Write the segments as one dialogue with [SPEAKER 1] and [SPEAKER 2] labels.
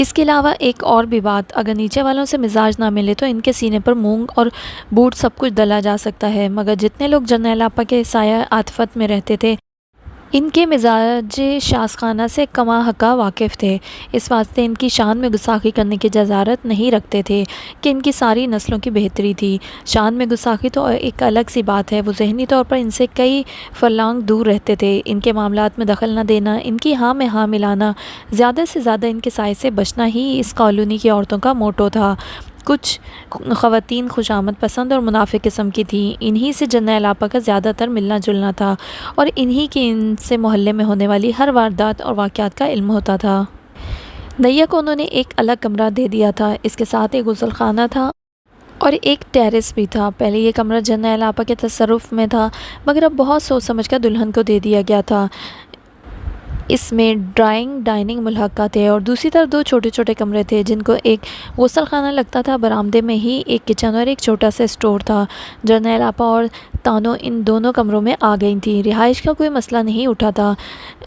[SPEAKER 1] اس کے علاوہ ایک اور بھی بات، اگر نیچے والوں سے مزاج نہ ملے تو ان کے سینے پر مونگ اور بوٹ سب کچھ ڈلا جا سکتا ہے، مگر جتنے لوگ جرنیل آپا کے سایہ عاطفت میں رہتے تھے ان کے مزاج شازخانہ سے کما حقہ واقف تھے، اس واسطے ان کی شان میں گستاخی کرنے کی جسارت نہیں رکھتے تھے کہ ان کی ساری نسلوں کی بہتری تھی۔ شان میں گستاخی تو ایک الگ سی بات ہے، وہ ذہنی طور پر ان سے کئی فرلانگ دور رہتے تھے، ان کے معاملات میں دخل نہ دینا، ان کی ہاں میں ہاں ملانا، زیادہ سے زیادہ ان کے سائے سے بچنا ہی اس کالونی کی عورتوں کا موٹو تھا۔ کچھ خواتین خوشامد پسند اور منافع قسم کی تھیں، انہی سے جرنیل آپا کا زیادہ تر ملنا جلنا تھا اور انہی کی ان سے محلے میں ہونے والی ہر واردات اور واقعات کا علم ہوتا تھا۔ نیا کو انہوں نے ایک الگ کمرہ دے دیا تھا، اس کے ساتھ ایک غسل خانہ تھا اور ایک ٹیرس بھی تھا۔ پہلے یہ کمرہ جرنیل آپا کے تصرف میں تھا، مگر اب بہت سوچ سمجھ کر دلہن کو دے دیا گیا تھا۔ اس میں ڈرائنگ ڈائننگ ملحقہ تھے اور دوسری طرف دو چھوٹے چھوٹے کمرے تھے جن کو ایک غسل خانہ لگتا تھا، برآمدے میں ہی ایک کچن اور ایک چھوٹا سا اسٹور تھا۔ جرنیل آپا اور تانو ان دونوں کمروں میں آ گئی تھیں، رہائش کا کوئی مسئلہ نہیں اٹھا تھا،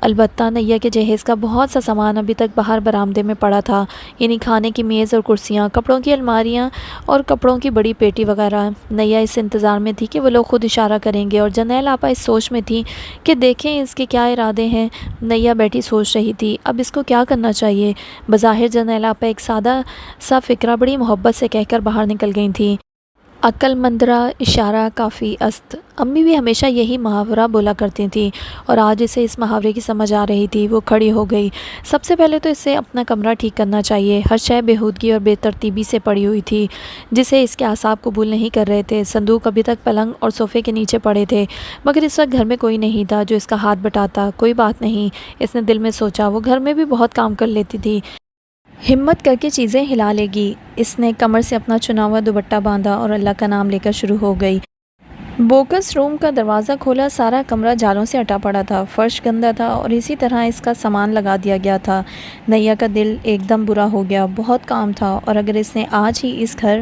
[SPEAKER 1] البتہ نیا کے جہیز کا بہت سا سامان ابھی تک باہر برآمدے میں پڑا تھا، یعنی کھانے کی میز اور کرسیاں، کپڑوں کی الماریاں اور کپڑوں کی بڑی پیٹی وغیرہ۔ نیا اس انتظار میں تھی کہ وہ لوگ خود اشارہ کریں گے اور جرنیل آپا اس سوچ میں تھی کہ دیکھیں اس کے کیا ارادے ہیں۔ نیا بیٹھی سوچ رہی تھی اب اس کو کیا کرنا چاہیے۔ بظاہر جرنیل آپا ایک سادہ سا فکرہ بڑی محبت سے کہہ کر باہر نکل گئی تھیں، عقل مندرا اشارہ کافی است۔ امی بھی ہمیشہ یہی محاورہ بولا کرتی تھیں اور آج اسے اس محاورے کی سمجھ آ رہی تھی۔ وہ کھڑی ہو گئی۔ سب سے پہلے تو اسے اپنا کمرہ ٹھیک کرنا چاہیے، ہر شے بےہودگی اور بے ترتیبی سے پڑی ہوئی تھی جسے اس کے اعصاب قبول نہیں کر رہے تھے۔ صندوق ابھی تک پلنگ اور صوفے کے نیچے پڑے تھے، مگر اس وقت گھر میں کوئی نہیں تھا جو اس کا ہاتھ بٹاتا۔ کوئی بات نہیں، اس نے دل میں سوچا، وہ گھر میں بھی بہت کام کر لیتی تھی، ہمت کر کے چیزیں ہلا لے گی۔ اس نے کمر سے اپنا چنا ہوا دوپٹہ باندھا اور اللہ کا نام لے کر شروع ہو گئی۔ بوکس روم کا دروازہ کھولا، سارا کمرہ جالوں سے اٹا پڑا تھا، فرش گندا تھا اور اسی طرح اس کا سامان لگا دیا گیا تھا۔ نیا کا دل ایک دم برا ہو گیا، بہت کام تھا اور اگر اس نے آج ہی اس گھر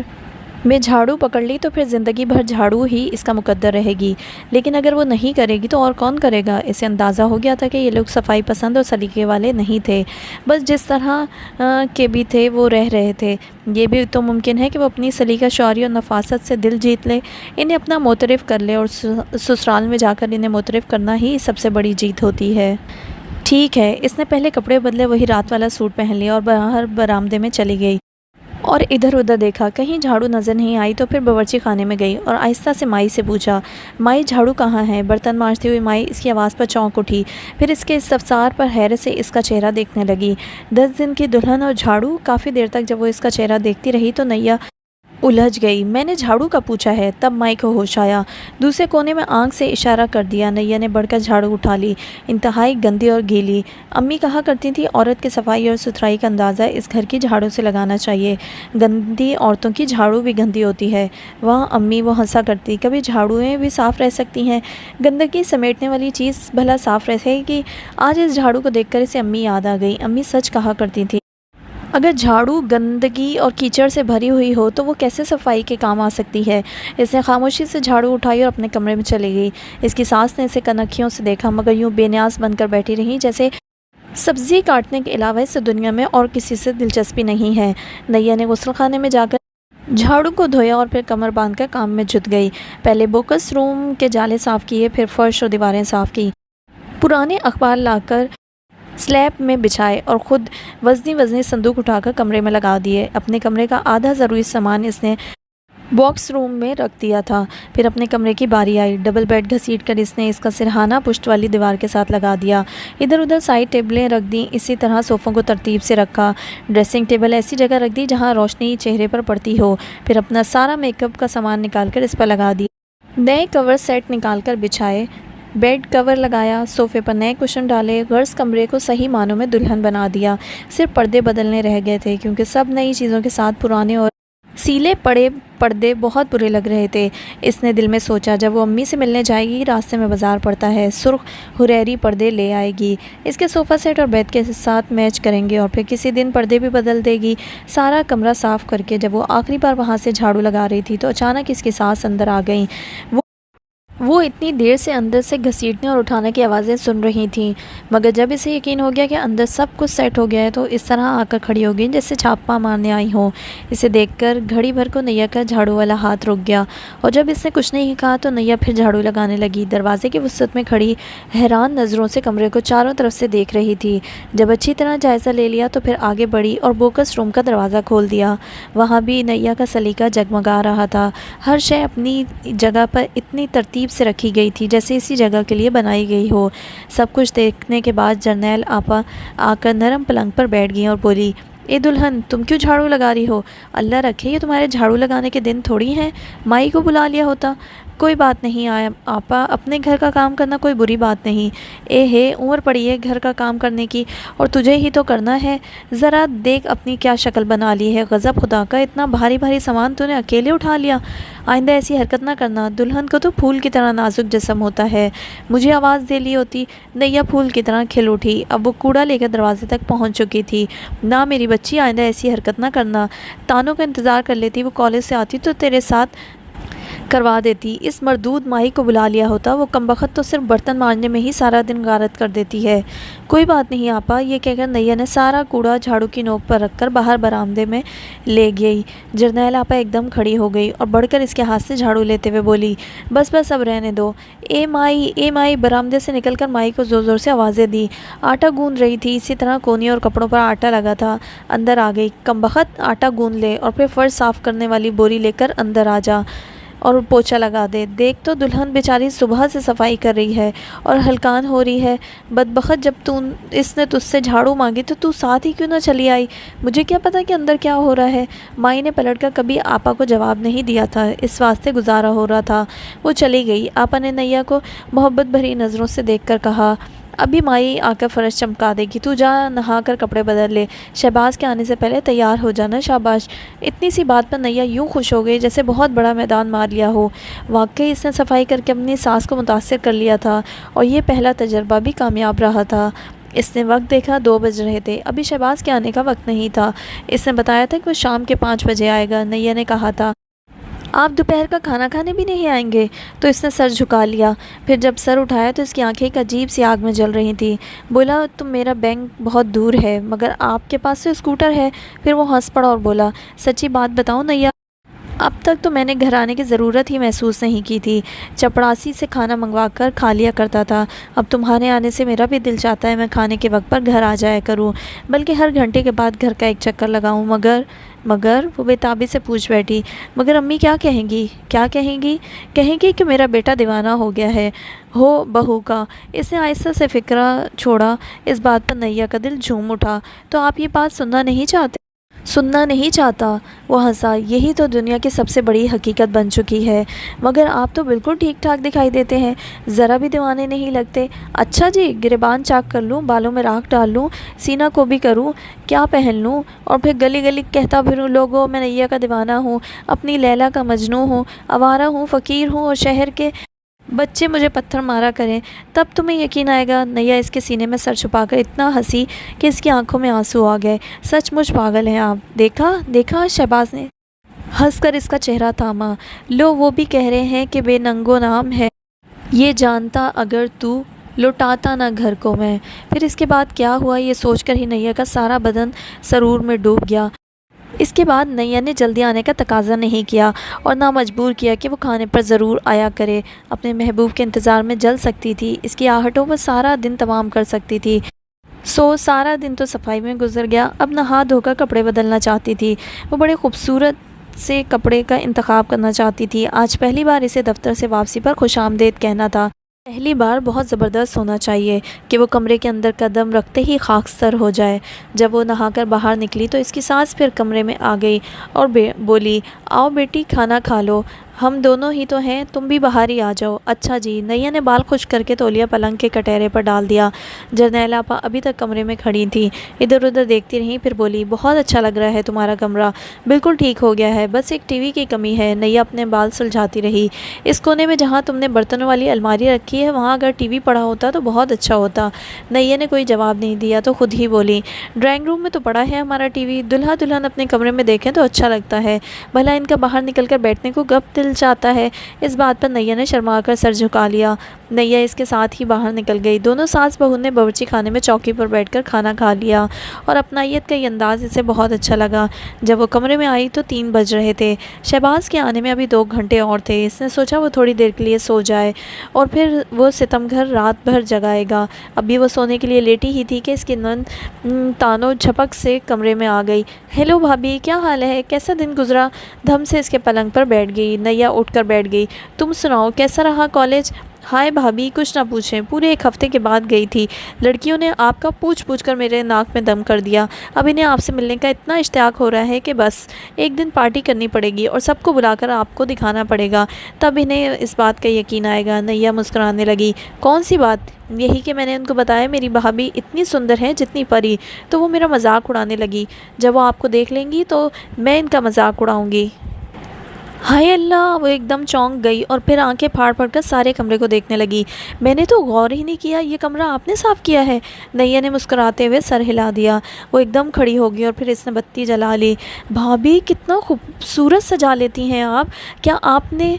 [SPEAKER 1] میں جھاڑو پکڑ لی تو پھر زندگی بھر جھاڑو ہی اس کا مقدر رہے گی، لیکن اگر وہ نہیں کرے گی تو اور کون کرے گا؟ اسے اندازہ ہو گیا تھا کہ یہ لوگ صفائی پسند اور سلیقے والے نہیں تھے، بس جس طرح کے بھی تھے وہ رہ رہے تھے۔ یہ بھی تو ممکن ہے کہ وہ اپنی سلیقہ شعوری اور نفاست سے دل جیت لے، انہیں اپنا معترف کر لے، اور سسرال میں جا کر انہیں معترف کرنا ہی سب سے بڑی جیت ہوتی ہے۔ ٹھیک ہے، اس نے پہلے کپڑے بدلے، وہی رات والا سوٹ پہن لیا اور باہر برآمدے میں چلی گئی اور ادھر ادھر دیکھا، کہیں جھاڑو نظر نہیں آئی تو پھر باورچی خانے میں گئی اور آہستہ سے مائی سے پوچھا، مائی جھاڑو کہاں ہے؟ برتن مانجتی ہوئی مائی اس کی آواز پر چونک اٹھی، پھر اس کے استفسار پر حیرت سے اس کا چہرہ دیکھنے لگی۔ 10 دن کی دلہن اور جھاڑو؟ کافی دیر تک جب وہ اس کا چہرہ دیکھتی رہی تو نیا الجھ گئی۔ میں نے جھاڑو کا پوچھا ہے؟ تب مائی کو ہوش آیا، دوسرے کونے میں آنکھ سے اشارہ کر دیا۔ نیا نے بڑھ کر جھاڑو اٹھا لی، انتہائی گندی اور گیلی۔ امی کہا کرتی تھی عورت کی صفائی اور ستھرائی کا اندازہ اس گھر کی جھاڑو سے لگانا چاہیے، گندی عورتوں کی جھاڑو بھی گندی ہوتی ہے۔ واہ امی، وہ ہنسا کرتی، کبھی جھاڑویں بھی صاف رہ سکتی ہیں؟ گندگی سمیٹنے والی چیز بھلا صاف رہے گی؟ آج اس جھاڑو کو دیکھ کر اسے امی یاد آ گئی۔ امی سچ کہا کرتی تھی، اگر جھاڑو گندگی اور کیچڑ سے بھری ہوئی ہو تو وہ کیسے صفائی کے کام آ سکتی ہے؟ اس نے خاموشی سے جھاڑو اٹھائی اور اپنے کمرے میں چلی گئی۔ اس کی ساس نے اسے کنکھیوں سے دیکھا، مگر یوں بے نیاز بن کر بیٹھی رہی جیسے سبزی کاٹنے کے علاوہ اسے دنیا میں اور کسی سے دلچسپی نہیں ہے۔ نیا نے غسل خانے میں جا کر جھاڑو کو دھویا اور پھر کمر باندھ کر کام میں جت گئی۔ پہلے بوکس روم کے جالے صاف کیے، پھر فرش اور دیواریں صاف کی، پرانے اخبار لا کر سلیب میں بچھائے اور خود وزنی صندوق اٹھا کر کمرے میں لگا دیے۔ اپنے کمرے کا آدھا ضروری سامان اس نے باکس روم میں رکھ دیا تھا۔ پھر اپنے کمرے کی باری آئی، ڈبل بیڈ گھسیٹ کر اس نے اس کا سرہانہ پشت والی دیوار کے ساتھ لگا دیا، ادھر ادھر سائڈ ٹیبلیں رکھ دیں، اسی طرح صوفوں کو ترتیب سے رکھا، ڈریسنگ ٹیبل ایسی جگہ رکھ دی جہاں روشنی چہرے پر پڑتی ہو، پھر اپنا سارا میک اپ کا سامان نکال کر اس پر لگا دی، نئے کور سیٹ نکال کر بچھائے، بیڈ کور لگایا، صوفے پر نئے کشن ڈالے، غرض کمرے کو صحیح معنوں میں دلہن بنا دیا۔ صرف پردے بدلنے رہ گئے تھے کیونکہ سب نئی چیزوں کے ساتھ پرانے اور سیلے پڑے پردے بہت برے لگ رہے تھے۔ اس نے دل میں سوچا جب وہ امی سے ملنے جائے گی راستے میں بازار پڑتا ہے، سرخ ہریری پردے لے آئے گی، اس کے صوفہ سیٹ اور بیڈ کے ساتھ میچ کریں گے، اور پھر کسی دن پردے بھی بدل دے گی۔ سارا کمرہ صاف کر کے جب وہ آخری بار وہاں سے جھاڑو لگا رہی تھی تو اچانک اس کی ساس اندر آ گئیں۔ وہ اتنی دیر سے اندر سے گھسیٹنے اور اٹھانے کی آوازیں سن رہی تھیں، مگر جب اسے یقین ہو گیا کہ اندر سب کچھ سیٹ ہو گیا ہے تو اس طرح آ کر کھڑی ہو گئی جیسے چھاپا مارنے آئی ہو۔ اسے دیکھ کر گھڑی بھر کو نیا کا جھاڑو والا ہاتھ رک گیا، اور جب اس نے کچھ نہیں کہا تو نیا پھر جھاڑو لگانے لگی۔ دروازے کی وسط میں کھڑی حیران نظروں سے کمرے کو چاروں طرف سے دیکھ رہی تھی۔ جب اچھی طرح جائزہ لے لیا تو پھر آگے بڑھی اور بوکس روم کا دروازہ کھول دیا۔ وہاں بھی نیا کا سلیقہ جگمگا رہا تھا، ہر شے اپنی جگہ پر اتنی ترتیب سے رکھی گئی تھی جیسے اسی جگہ کے لیے بنائی گئی ہو۔ سب کچھ دیکھنے کے بعد جرنیل آپا آ کر نرم پلنگ پر بیٹھ گئیں اور بولی، اے دلہن، تم کیوں جھاڑو لگا رہی ہو؟ اللہ رکھے یہ تمہارے جھاڑو لگانے کے دن تھوڑی ہیں، مائی کو بلا لیا ہوتا۔ کوئی بات نہیں آپا، اپنے گھر کا کام کرنا کوئی بری بات نہیں۔ اے ہے، عمر پڑی ہے گھر کا کام کرنے کی، اور تجھے ہی تو کرنا ہے۔ ذرا دیکھ اپنی کیا شکل بنا لی ہے، غضب خدا کا، اتنا بھاری بھاری سامان تو نے اکیلے اٹھا لیا۔ آئندہ ایسی حرکت نہ کرنا، دلہن کو تو پھول کی طرح نازک جسم ہوتا ہے، مجھے آواز دے لی ہوتی۔ نیا پھول کی طرح کھل اٹھی، اب وہ کوڑا لے کر دروازے تک پہنچ چکی تھی۔ نہ میری بچی، آئندہ ایسی حرکت نہ کرنا، تانوں کا انتظار کر لیتی، وہ کالج سے آتی تو تیرے ساتھ کروا دیتی۔ اس مردود ماہی کو بلا لیا ہوتا، وہ کمبخت تو صرف برتن مانجنے میں ہی سارا دن غارت کر دیتی ہے۔ کوئی بات نہیں آپا، یہ کہہ کر نیا نے سارا کوڑا جھاڑو کی نوک پر رکھ کر باہر برآمدے میں لے گئی۔ جرنیل آپا ایک دم کھڑی ہو گئی اور بڑھ کر اس کے ہاتھ سے جھاڑو لیتے ہوئے بولی، بس بس اب رہنے دو۔ اے مائی، اے مائی، برآمدے سے نکل کر مائی کو زور زور سے آوازیں دی۔ آٹا گوندھ رہی تھی، اسی طرح کونی اور کپڑوں پر آٹا لگا تھا۔ اندر آ گئی، کمبخت، آٹا گوندھ لے اور پھر فرش صاف کرنے والی بوری لے کر اندر آ جا اور پوچھا لگا دے۔ دیکھ تو دلہن بیچاری صبح سے صفائی کر رہی ہے اور ہلکان ہو رہی ہے۔ بدبخت، جب اس نے تجھ سے جھاڑو مانگی تو تو ساتھ ہی کیوں نہ چلی آئی؟ مجھے کیا پتا کہ اندر کیا ہو رہا ہے۔ مائی نے پلٹ کر کبھی آپا کو جواب نہیں دیا تھا، اس واسطے گزارا ہو رہا تھا۔ وہ چلی گئی۔ آپا نے نیا کو محبت بھری نظروں سے دیکھ کر کہا، ابھی مائی آ کر فرش چمکا دے گی، تو جا نہا کر کپڑے بدل لے، شہباز کے آنے سے پہلے تیار ہو جانا۔ شاباش۔ اتنی سی بات پر نیا یوں خوش ہو گئی جیسے بہت بڑا میدان مار لیا ہو۔ واقعی اس نے صفائی کر کے اپنی ساس کو متاثر کر لیا تھا، اور یہ پہلا تجربہ بھی کامیاب رہا تھا۔ اس نے وقت دیکھا، 2 بج رہے تھے، ابھی شہباز کے آنے کا وقت نہیں تھا۔ اس نے بتایا تھا کہ وہ شام کے 5 بجے آئے گا۔ نیا نے کہا تھا، آپ دوپہر کا کھانا کھانے بھی نہیں آئیں گے؟ تو اس نے سر جھکا لیا، پھر جب سر اٹھایا تو اس کی آنکھیں ایک عجیب سی آگ میں جل رہی تھیں۔ بولا، تم میرا بینک بہت دور ہے، مگر آپ کے پاس تو اسکوٹر ہے۔ پھر وہ ہنس پڑا اور بولا، سچی بات بتاؤں نیا، اب تک تو میں نے گھر آنے کی ضرورت ہی محسوس نہیں کی تھی، چپڑاسی سے کھانا منگوا کر کھا لیا کرتا تھا۔ اب تمہارے آنے سے میرا بھی دل چاہتا ہے میں کھانے کے وقت پر گھر آ جایا کروں، بلکہ ہر گھنٹے کے بعد گھر کا ایک چکر لگاؤں۔ مگر وہ بے تابی سے پوچھ بیٹھی، مگر امی کیا کہیں گی؟ کیا کہیں گی؟ کہیں گی کہ میرا بیٹا دیوانہ ہو گیا ہے ہو بہو کا۔ اس نے آہستہ سے فکرہ چھوڑا۔ اس بات پر نیا کا دل جھوم اٹھا۔ تو آپ یہ بات سننا نہیں چاہتے؟ سننا نہیں چاہتا؟ وہ ہنسا، یہی تو دنیا کی سب سے بڑی حقیقت بن چکی ہے، مگر آپ تو بالکل ٹھیک ٹھاک دکھائی دیتے ہیں، ذرا بھی دیوانے نہیں لگتے۔ اچھا جی، گریبان چاک کر لوں، بالوں میں راکھ ڈال لوں، سینہ کو بھی کروں، کیا پہن لوں، اور پھر گلی گلی کہتا پھروں، لوگوں میں نیا کا دیوانہ ہوں، اپنی لیلا کا مجنوں ہوں، آوارہ ہوں، فقیر ہوں، اور شہر کے بچے مجھے پتھر مارا کریں، تب تمہیں یقین آئے گا۔ نیا اس کے سینے میں سر چھپا کر اتنا ہنسی کہ اس کی آنکھوں میں آنسو آ گئے۔ سچ مچ پاگل ہیں آپ، دیکھا؟ شہباز نے ہنس کر اس کا چہرہ تھاما۔ لو، وہ بھی کہہ رہے ہیں کہ بے ننگو نام ہے، یہ جانتا اگر تو لوٹاتا نہ گھر کو میں۔ پھر اس کے بعد کیا ہوا یہ سوچ کر ہی نیا کا سارا بدن سرور میں ڈوب گیا۔ اس کے بعد نیا نے جلدی آنے کا تقاضا نہیں کیا اور نہ مجبور کیا کہ وہ کھانے پر ضرور آیا کرے۔ اپنے محبوب کے انتظار میں جل سکتی تھی، اس کی آہٹوں پر سارا دن تمام کر سکتی تھی۔ سارا دن تو صفائی میں گزر گیا، اب نہا دھو کر کپڑے بدلنا چاہتی تھی۔ وہ بڑے خوبصورت سے کپڑے کا انتخاب کرنا چاہتی تھی۔ آج پہلی بار اسے دفتر سے واپسی پر خوش آمدید کہنا تھا۔ پہلی بار بہت زبردست ہونا چاہیے کہ وہ کمرے کے اندر قدم رکھتے ہی خاکستر ہو جائے۔ جب وہ نہا کر باہر نکلی تو اس کی ساس پھر کمرے میں آ گئی اور بولی، آؤ بیٹی، کھانا کھا لو، ہم دونوں ہی تو ہیں، تم بھی باہر ہی آ جاؤ۔ اچھا جی۔ نیا نے بال خشک کر کے تولیہ پلنگ کے کٹہرے پر ڈال دیا۔ جرنیل آپا ابھی تک کمرے میں کھڑی تھیں، ادھر ادھر دیکھتی رہیں، پھر بولی، بہت اچھا لگ رہا ہے تمہارا کمرہ، بالکل ٹھیک ہو گیا ہے، بس ایک ٹی وی کی کمی ہے۔ نیا اپنے بال سلجھاتی رہی۔ اس کونے میں جہاں تم نے برتنوں والی الماری رکھی ہے وہاں اگر ٹی وی پڑا ہوتا تو بہت اچھا ہوتا۔ نیا نے کوئی جواب نہیں دیا تو خود ہی بولی، ڈرائنگ روم میں تو پڑا ہے ہمارا ٹی وی، دلہا دلہن اپنے کمرے میں دیکھیں تو اچھا لگتا ہے، بھلا ان کا باہر نکل کر بیٹھنے کو کب دل دل چاہتا ہے۔ اس بات پر نیا نے شرما کر سر جھکا لیا۔ نیا اس کے ساتھ ہی باہر نکل گئی۔ دونوں ساس بہو نے باورچی خانے میں چوکی پر بیٹھ کر کھانا کھا لیا اور اپنائیت کا یہ انداز اسے بہت اچھا لگا۔ جب وہ کمرے میں آئی تو 3 بج رہے تھے۔ شہباز کے آنے میں ابھی 2 گھنٹے اور تھے۔ اس نے سوچا وہ تھوڑی دیر کے لیے سو جائے اور پھر وہ ستم گھر رات بھر جگائے گا۔ ابھی وہ سونے کے لیے لیٹی ہی تھی کہ اس کی نند تانو جھپک سے کمرے میں آ گئی۔ ہیلو بھابھی، کیا حال ہے؟ کیسا دن گزرا؟ دھم سے اس کے پلنگ پر بیٹھ گئی۔ نیا اٹھ کر بیٹھ گئی۔ تم سناؤ، کیسا رہا کالج؟ ہائے بھابھی، کچھ نہ پوچھیں، پورے 1 ہفتے کے بعد گئی تھی۔ لڑکیوں نے آپ کا پوچھ پوچھ کر میرے ناک میں دم کر دیا۔ اب انہیں آپ سے ملنے کا اتنا اشتیاق ہو رہا ہے کہ بس ایک دن پارٹی کرنی پڑے گی اور سب کو بلا کر آپ کو دکھانا پڑے گا، تب انہیں اس بات کا یقین آئے گا۔ نیا مسکرانے لگی۔ کون سی بات؟ یہی کہ میں نے ان کو بتایا میری بھابھی اتنی سندر ہے جتنی پری۔ تو وہ میرا مذاق اڑانے لگی۔ جب وہ آپ کو دیکھ لیں گی تو میں ان کا مذاق اڑاؤں گی۔ ہائے اللہ! وہ ایک دم چونک گئی اور پھر آنکھیں پھاڑ پھاڑ کر سارے کمرے کو دیکھنے لگی۔ میں نے تو غور ہی نہیں کیا، یہ کمرہ آپ نے صاف کیا ہے؟ نیا نے مسکراتے ہوئے سر ہلا دیا۔ وہ ایک دم کھڑی ہو گئی اور پھر اس نے بتی جلا لی۔ بھابھی، کتنا خوبصورت سجا لیتی ہیں آپ۔ کیا آپ نے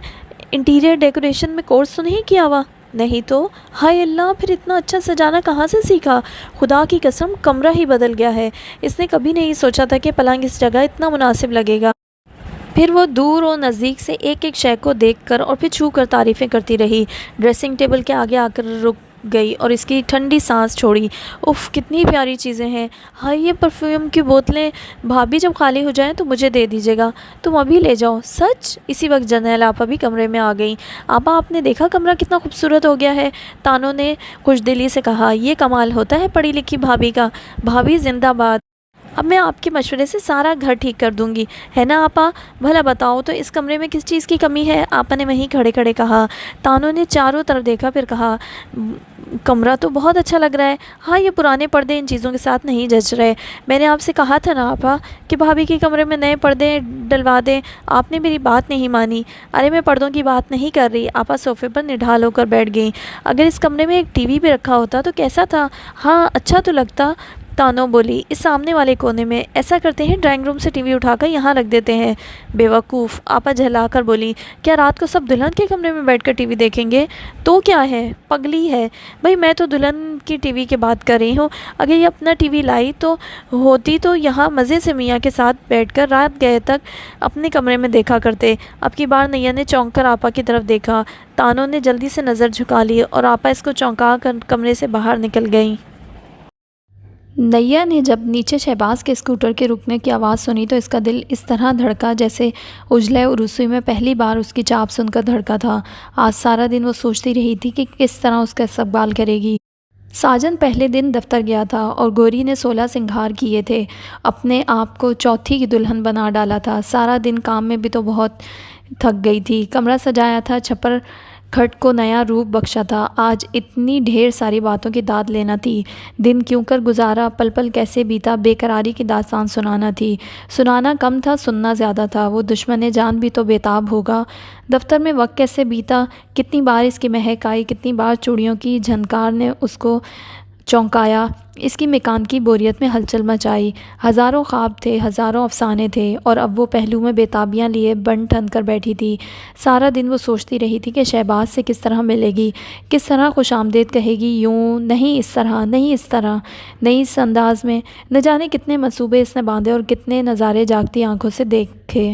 [SPEAKER 1] انٹیریئر ڈیکوریشن میں کورس تو نہیں کیا ہوا؟ نہیں تو۔ ہائے اللہ! پھر اتنا اچھا سجانا کہاں سے سیکھا؟ خدا کی قسم کمرہ ہی بدل گیا ہے۔ اس نے کبھی نہیں سوچا تھا کہ پلنگ اس جگہ اتنا مناسب لگے گا۔ پھر وہ دور و نزدیک سے ایک ایک شے کو دیکھ کر اور پھر چھو کر تعریفیں کرتی رہی۔ ڈریسنگ ٹیبل کے آگے آ کر رک گئی اور اس کی ٹھنڈی سانس چھوڑی۔ اف، کتنی پیاری چیزیں ہیں۔ ہاں، یہ پرفیوم کی بوتلیں بھابھی جب خالی ہو جائیں تو مجھے دے دیجیے گا۔ تم ابھی لے جاؤ۔ سچ؟ اسی وقت جرنیل آپا بھی کمرے میں آ گئیں۔ آپا، آپ نے دیکھا کمرہ کتنا خوبصورت ہو گیا ہے؟ تانو نے خوش دلی سے کہا۔ یہ کمال ہوتا ہے پڑھی لکھی بھابھی کا۔ بھابھی زندہ باد۔ اب میں آپ کے مشورے سے سارا گھر ٹھیک کر دوں گی، ہے نا آپا؟ بھلا بتاؤ تو اس کمرے میں کس چیز کی کمی ہے؟ آپا نے وہیں کھڑے کھڑے کہا۔ تانو نے چاروں طرف دیکھا، پھر کہا، کمرہ تو بہت اچھا لگ رہا ہے۔ ہاں، یہ پرانے پردے ان چیزوں کے ساتھ نہیں جچ رہے۔ میں نے آپ سے کہا تھا نا آپا کہ بھابھی کے کمرے میں نئے پردے ڈلوا دیں، آپ نے میری بات نہیں مانی۔ ارے میں پردوں کی بات نہیں کر رہی۔ آپا صوفے پر نڈھال ہو کر بیٹھ گئیں۔ اگر اس کمرے میں ایک ٹی وی بھی رکھا ہوتا تو کیسا تھا؟ ہاں، اچھا تو لگتا۔ تانو بولی۔ اس سامنے والے کونے میں۔ ایسا کرتے ہیں ڈرائنگ روم سے ٹی وی اٹھا کر یہاں رکھ دیتے ہیں۔ بیوقوف! آپا جھلا کر بولی۔ کیا رات کو سب دلہن کے کمرے میں بیٹھ کر ٹی وی دیکھیں گے؟ تو کیا ہے، پگلی ہے بھائی، میں تو دلہن کی ٹی وی کی بات کر رہی ہوں۔ اگر یہ اپنا ٹی وی لائی تو ہوتی تو یہاں مزے سے میاں کے ساتھ بیٹھ کر رات گئے تک اپنے کمرے میں دیکھا کرتے۔ اب کی بار نیا نے چونک کر آپا کی طرف دیکھا۔ تانو نے جلدی سے نظر جھکا لی اور آپا اس کو چونکا کر کمرے سے باہر نکل گئیں۔ نیا نے جب نیچے شہباز کے اسکوٹر کے رکنے کی آواز سنی تو اس کا دل اس طرح دھڑکا جیسے اجلے عروسی میں پہلی بار اس کی چاپ سن کر دھڑکا تھا۔ آج سارا دن وہ سوچتی رہی تھی کہ کس طرح اس کا استقبال کرے گی۔ ساجن پہلے دن دفتر گیا تھا اور گوری نے 16 سنگھار کیے تھے، اپنے آپ کو چوتھی کی دلہن بنا ڈالا تھا۔ سارا دن کام میں بھی تو بہت تھک گئی تھی۔ کمرہ سجایا تھا، چھپر کھٹ کو نیا روپ بخشا تھا۔ آج اتنی ڈھیر ساری باتوں کی داد لینا تھی۔ دن کیوں کر گزارا، پل پل کیسے بیتا، بے قراری کی داستان سنانا تھی۔ سنانا کم تھا، سننا زیادہ تھا۔ وہ دشمن جان بھی تو بےتاب ہوگا۔ دفتر میں وقت کیسے بیتا، کتنی بار اس کی مہک آئی، کتنی بار چوڑیوں کی جھنکار نے اس کو چونکایا، اس کی مکان کی بوریت میں ہلچل مچائی۔ ہزاروں خواب تھے، ہزاروں افسانے تھے، اور اب وہ پہلو میں بےتابیاں لیے بن ٹھن کر بیٹھی تھی۔ سارا دن وہ سوچتی رہی تھی کہ شہباز سے کس طرح ملے گی، کس طرح خوش آمدید کہے گی، یوں نہیں، اس طرح نہیں، اس طرح نہیں، اس انداز میں۔ نہ جانے کتنے منصوبے اس نے باندھے اور کتنے نظارے جاگتی آنکھوں سے دیکھے۔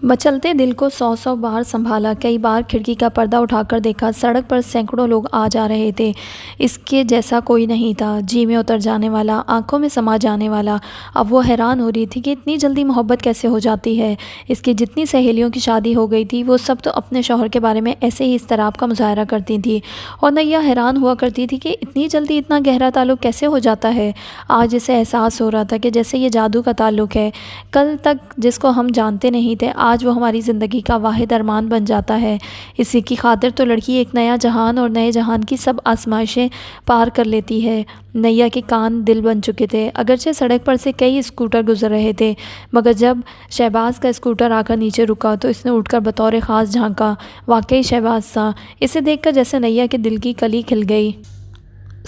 [SPEAKER 1] مچلتے دل کو 100 بار سنبھالا۔ کئی بار کھڑکی کا پردہ اٹھا کر دیکھا، سڑک پر سینکڑوں لوگ آ جا رہے تھے۔ اس کے جیسا کوئی نہیں تھا، جی میں اتر جانے والا، آنکھوں میں سما جانے والا۔ اب وہ حیران ہو رہی تھی کہ اتنی جلدی محبت کیسے ہو جاتی ہے۔ اس کی جتنی سہیلیوں کی شادی ہو گئی تھی وہ سب تو اپنے شوہر کے بارے میں ایسے ہی اضطراب کا مظاہرہ کرتی تھیں، اور نیا حیران ہوا کرتی تھی کہ اتنی جلدی اتنا گہرا تعلق کیسے ہو جاتا ہے۔ آج اسے احساس ہو رہا تھا کہ جیسے یہ جادو کا تعلق ہے، کل تک جس کو ہم جانتے نہیں تھے آج وہ ہماری زندگی کا واحد ارمان بن جاتا ہے۔ اسی کی خاطر تو لڑکی ایک نیا جہان اور نئے جہان کی سب آزمائشیں پار کر لیتی ہے۔ نیا کے کان دل بن چکے تھے۔ اگرچہ سڑک پر سے کئی اسکوٹر گزر رہے تھے، مگر جب شہباز کا اسکوٹر آ کر نیچے رکا تو اس نے اٹھ کر بطور خاص جھانکا۔ واقعی شہباز تھا۔ اسے دیکھ کر جیسے نیا کے دل کی کلی کھل گئی۔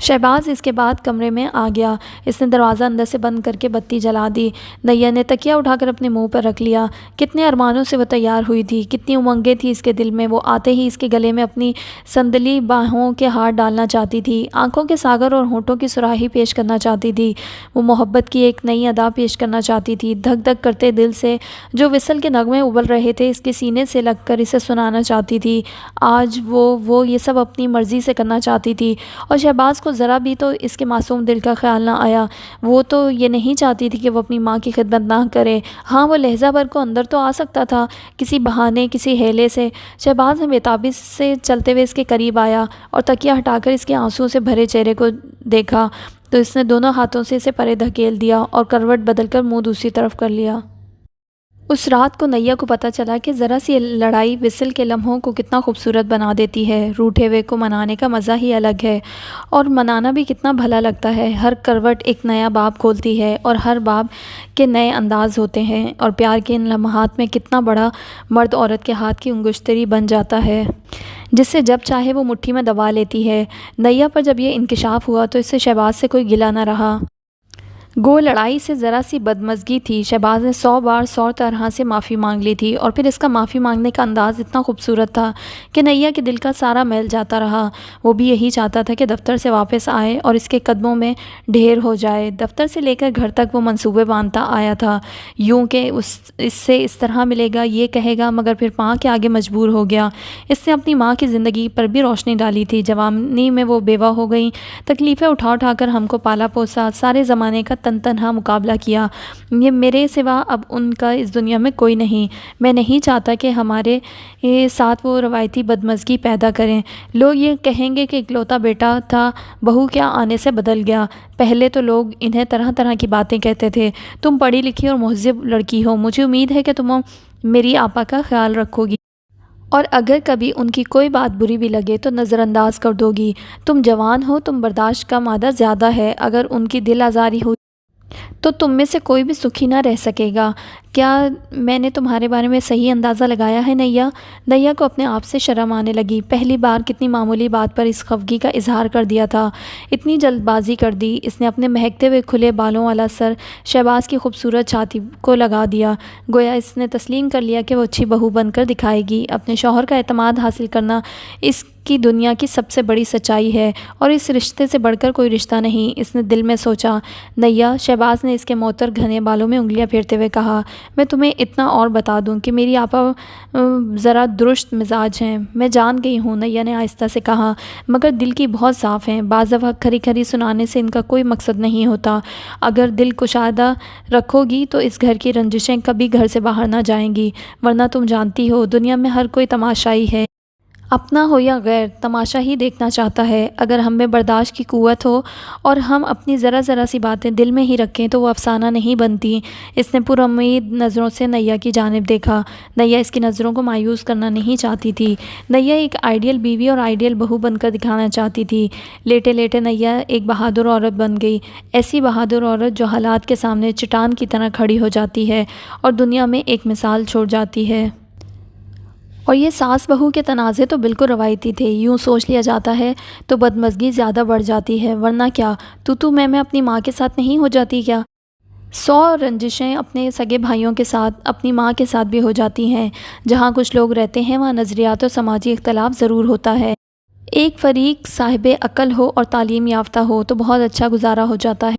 [SPEAKER 1] شہباز اس کے بعد کمرے میں آ گیا۔ اس نے دروازہ اندر سے بند کر کے بتی جلا دی۔ نیا نے تکیہ اٹھا کر اپنے منہ پر رکھ لیا۔ کتنے ارمانوں سے وہ تیار ہوئی تھی، کتنی امنگیں تھی اس کے دل میں۔ وہ آتے ہی اس کے گلے میں اپنی سندلی باہوں کے ہاتھ ڈالنا چاہتی تھی، آنکھوں کے ساغر اور ہونٹوں کی سراہی پیش کرنا چاہتی تھی۔ وہ محبت کی ایک نئی ادا پیش کرنا چاہتی تھی۔ دھک دھک کرتے دل سے جو وصل کے نغمے ابل رہے تھے اس کے سینے سے لگ کر اسے سنانا چاہتی تھی۔ آج وہ یہ سب اپنی مرضی سے کرنا چاہتی تھی، اور شہباز کو ذرا بھی تو اس کے معصوم دل کا خیال نہ آیا۔ وہ تو یہ نہیں چاہتی تھی کہ وہ اپنی ماں کی خدمت نہ کرے۔ ہاں، وہ لہجہ بھر کو اندر تو آ سکتا تھا، کسی بہانے، کسی ہیلے سے۔ شہباز نے بےتابی سے چلتے ہوئے اس کے قریب آیا اور تکیہ ہٹا کر اس کے آنسوؤں سے بھرے چہرے کو دیکھا تو اس نے دونوں ہاتھوں سے اسے پرے دھکیل دیا اور کروٹ بدل کر منہ دوسری طرف کر لیا۔ اس رات کو نیا کو پتہ چلا کہ ذرا سی لڑائی وصل کے لمحوں کو کتنا خوبصورت بنا دیتی ہے۔ روٹھے ہوئے کو منانے کا مزہ ہی الگ ہے، اور منانا بھی کتنا بھلا لگتا ہے۔ ہر کروٹ ایک نیا باب کھولتی ہے، اور ہر باب کے نئے انداز ہوتے ہیں، اور پیار کے ان لمحات میں کتنا بڑا مرد عورت کے ہاتھ کی انگشتری بن جاتا ہے، جس سے جب چاہے وہ مٹھی میں دبا لیتی ہے۔ نیا پر جب یہ انکشاف ہوا تو اس سے شہباز سے کوئی گلہ نہ رہا۔ گو لڑائی سے ذرا سی بدمزگی تھی، شہباز نے 100 بار 100 طرح سے معافی مانگ لی تھی، اور پھر اس کا معافی مانگنے کا انداز اتنا خوبصورت تھا کہ نیا کے دل کا سارا میل جاتا رہا۔ وہ بھی یہی چاہتا تھا کہ دفتر سے واپس آئے اور اس کے قدموں میں ڈھیر ہو جائے۔ دفتر سے لے کر گھر تک وہ منصوبے باندھتا آیا تھا، یوں کہ اس سے اس طرح ملے گا، یہ کہے گا، مگر پھر ماں کے آگے مجبور ہو گیا۔ اس نے اپنی ماں کی زندگی پر بھی روشنی ڈالی تھی۔ جوانی میں وہ بیوہ ہو گئیں، تکلیفیں اٹھا اٹھا کر ہم کو پالا پوسا، سارے زمانے کا تنہا مقابلہ کیا۔ یہ میرے سوا اب ان کا اس دنیا میں کوئی نہیں۔ میں نہیں چاہتا کہ ہمارے ساتھ وہ روایتی بدمزگی پیدا کریں۔ لوگ یہ کہیں گے کہ اکلوتا بیٹا تھا، بہو کیا آنے سے بدل گیا۔ پہلے تو لوگ انہیں طرح طرح کی باتیں کہتے تھے۔ تم پڑھی لکھی اور مہذب لڑکی ہو، مجھے امید ہے کہ تم میری آپا کا خیال رکھو گی، اور اگر کبھی ان کی کوئی بات بری بھی لگے تو نظر انداز کر دو گی۔ تم جوان ہو، تم برداشت کا مادہ زیادہ ہے، اگر ان کی دل آزاری ہوئی تو تم میں سے کوئی بھی سکھی نہ رہ سکے گا۔ کیا میں نے تمہارے بارے میں صحیح اندازہ لگایا ہے نیا؟ نیا کو اپنے آپ سے شرم آنے لگی۔ پہلی بار کتنی معمولی بات پر اس خفگی کا اظہار کر دیا تھا، اتنی جلد بازی کر دی۔ اس نے اپنے مہکتے ہوئے کھلے بالوں والا سر شہباز کی خوبصورت چھاتی کو لگا دیا، گویا اس نے تسلیم کر لیا کہ وہ اچھی بہو بن کر دکھائے گی۔ اپنے شوہر کا اعتماد حاصل کرنا اس کی دنیا کی سب سے بڑی سچائی ہے، اور اس رشتے سے بڑھ کر کوئی رشتہ نہیں، اس نے دل میں سوچا۔ نیا، شہباز نے اس کے معطر گھنے بالوں میں انگلیاں پھیرتے ہوئے کہا، میں تمہیں اتنا اور بتا دوں کہ میری آپا ذرا درست مزاج ہیں۔ میں جان گئی ہوں، نیا نے آہستہ سے کہا، مگر دل کی بہت صاف ہیں۔ بعض دفعہ کھری کھری سنانے سے ان کا کوئی مقصد نہیں ہوتا۔ اگر دل کشادہ رکھو گی تو اس گھر کی رنجشیں کبھی گھر سے باہر نہ جائیں گی، ورنہ تم جانتی ہو دنیا میں ہر کوئی تماشائی ہے، اپنا ہو یا غیر، تماشا ہی دیکھنا چاہتا ہے۔ اگر ہم میں برداشت کی قوت ہو اور ہم اپنی ذرا سی باتیں دل میں ہی رکھیں تو وہ افسانہ نہیں بنتی۔ اس نے پر امید نظروں سے نیا کی جانب دیکھا۔ نیا اس کی نظروں کو مایوس کرنا نہیں چاہتی تھی۔ نیا ایک آئیڈیل بیوی اور آئیڈیل بہو بن کر دکھانا چاہتی تھی۔ لیٹے لیٹے نیا ایک بہادر عورت بن گئی، ایسی بہادر عورت جو حالات کے سامنے چٹان کی طرح کھڑی ہو جاتی ہے اور دنیا میں ایک مثال چھوڑ جاتی ہے۔ اور یہ ساس بہو کے تنازع تو بالکل روایتی تھے۔ یوں سوچ لیا جاتا ہے تو بدمزگی زیادہ بڑھ جاتی ہے، ورنہ کیا تو میں اپنی ماں کے ساتھ نہیں ہو جاتی کیا؟ 100 رنجشیں اپنے سگے بھائیوں کے ساتھ، اپنی ماں کے ساتھ بھی ہو جاتی ہیں۔ جہاں کچھ لوگ رہتے ہیں وہاں نظریات اور سماجی اختلاف ضرور ہوتا ہے۔ ایک فریق صاحب عقل ہو اور تعلیم یافتہ ہو تو بہت اچھا گزارا ہو جاتا ہے۔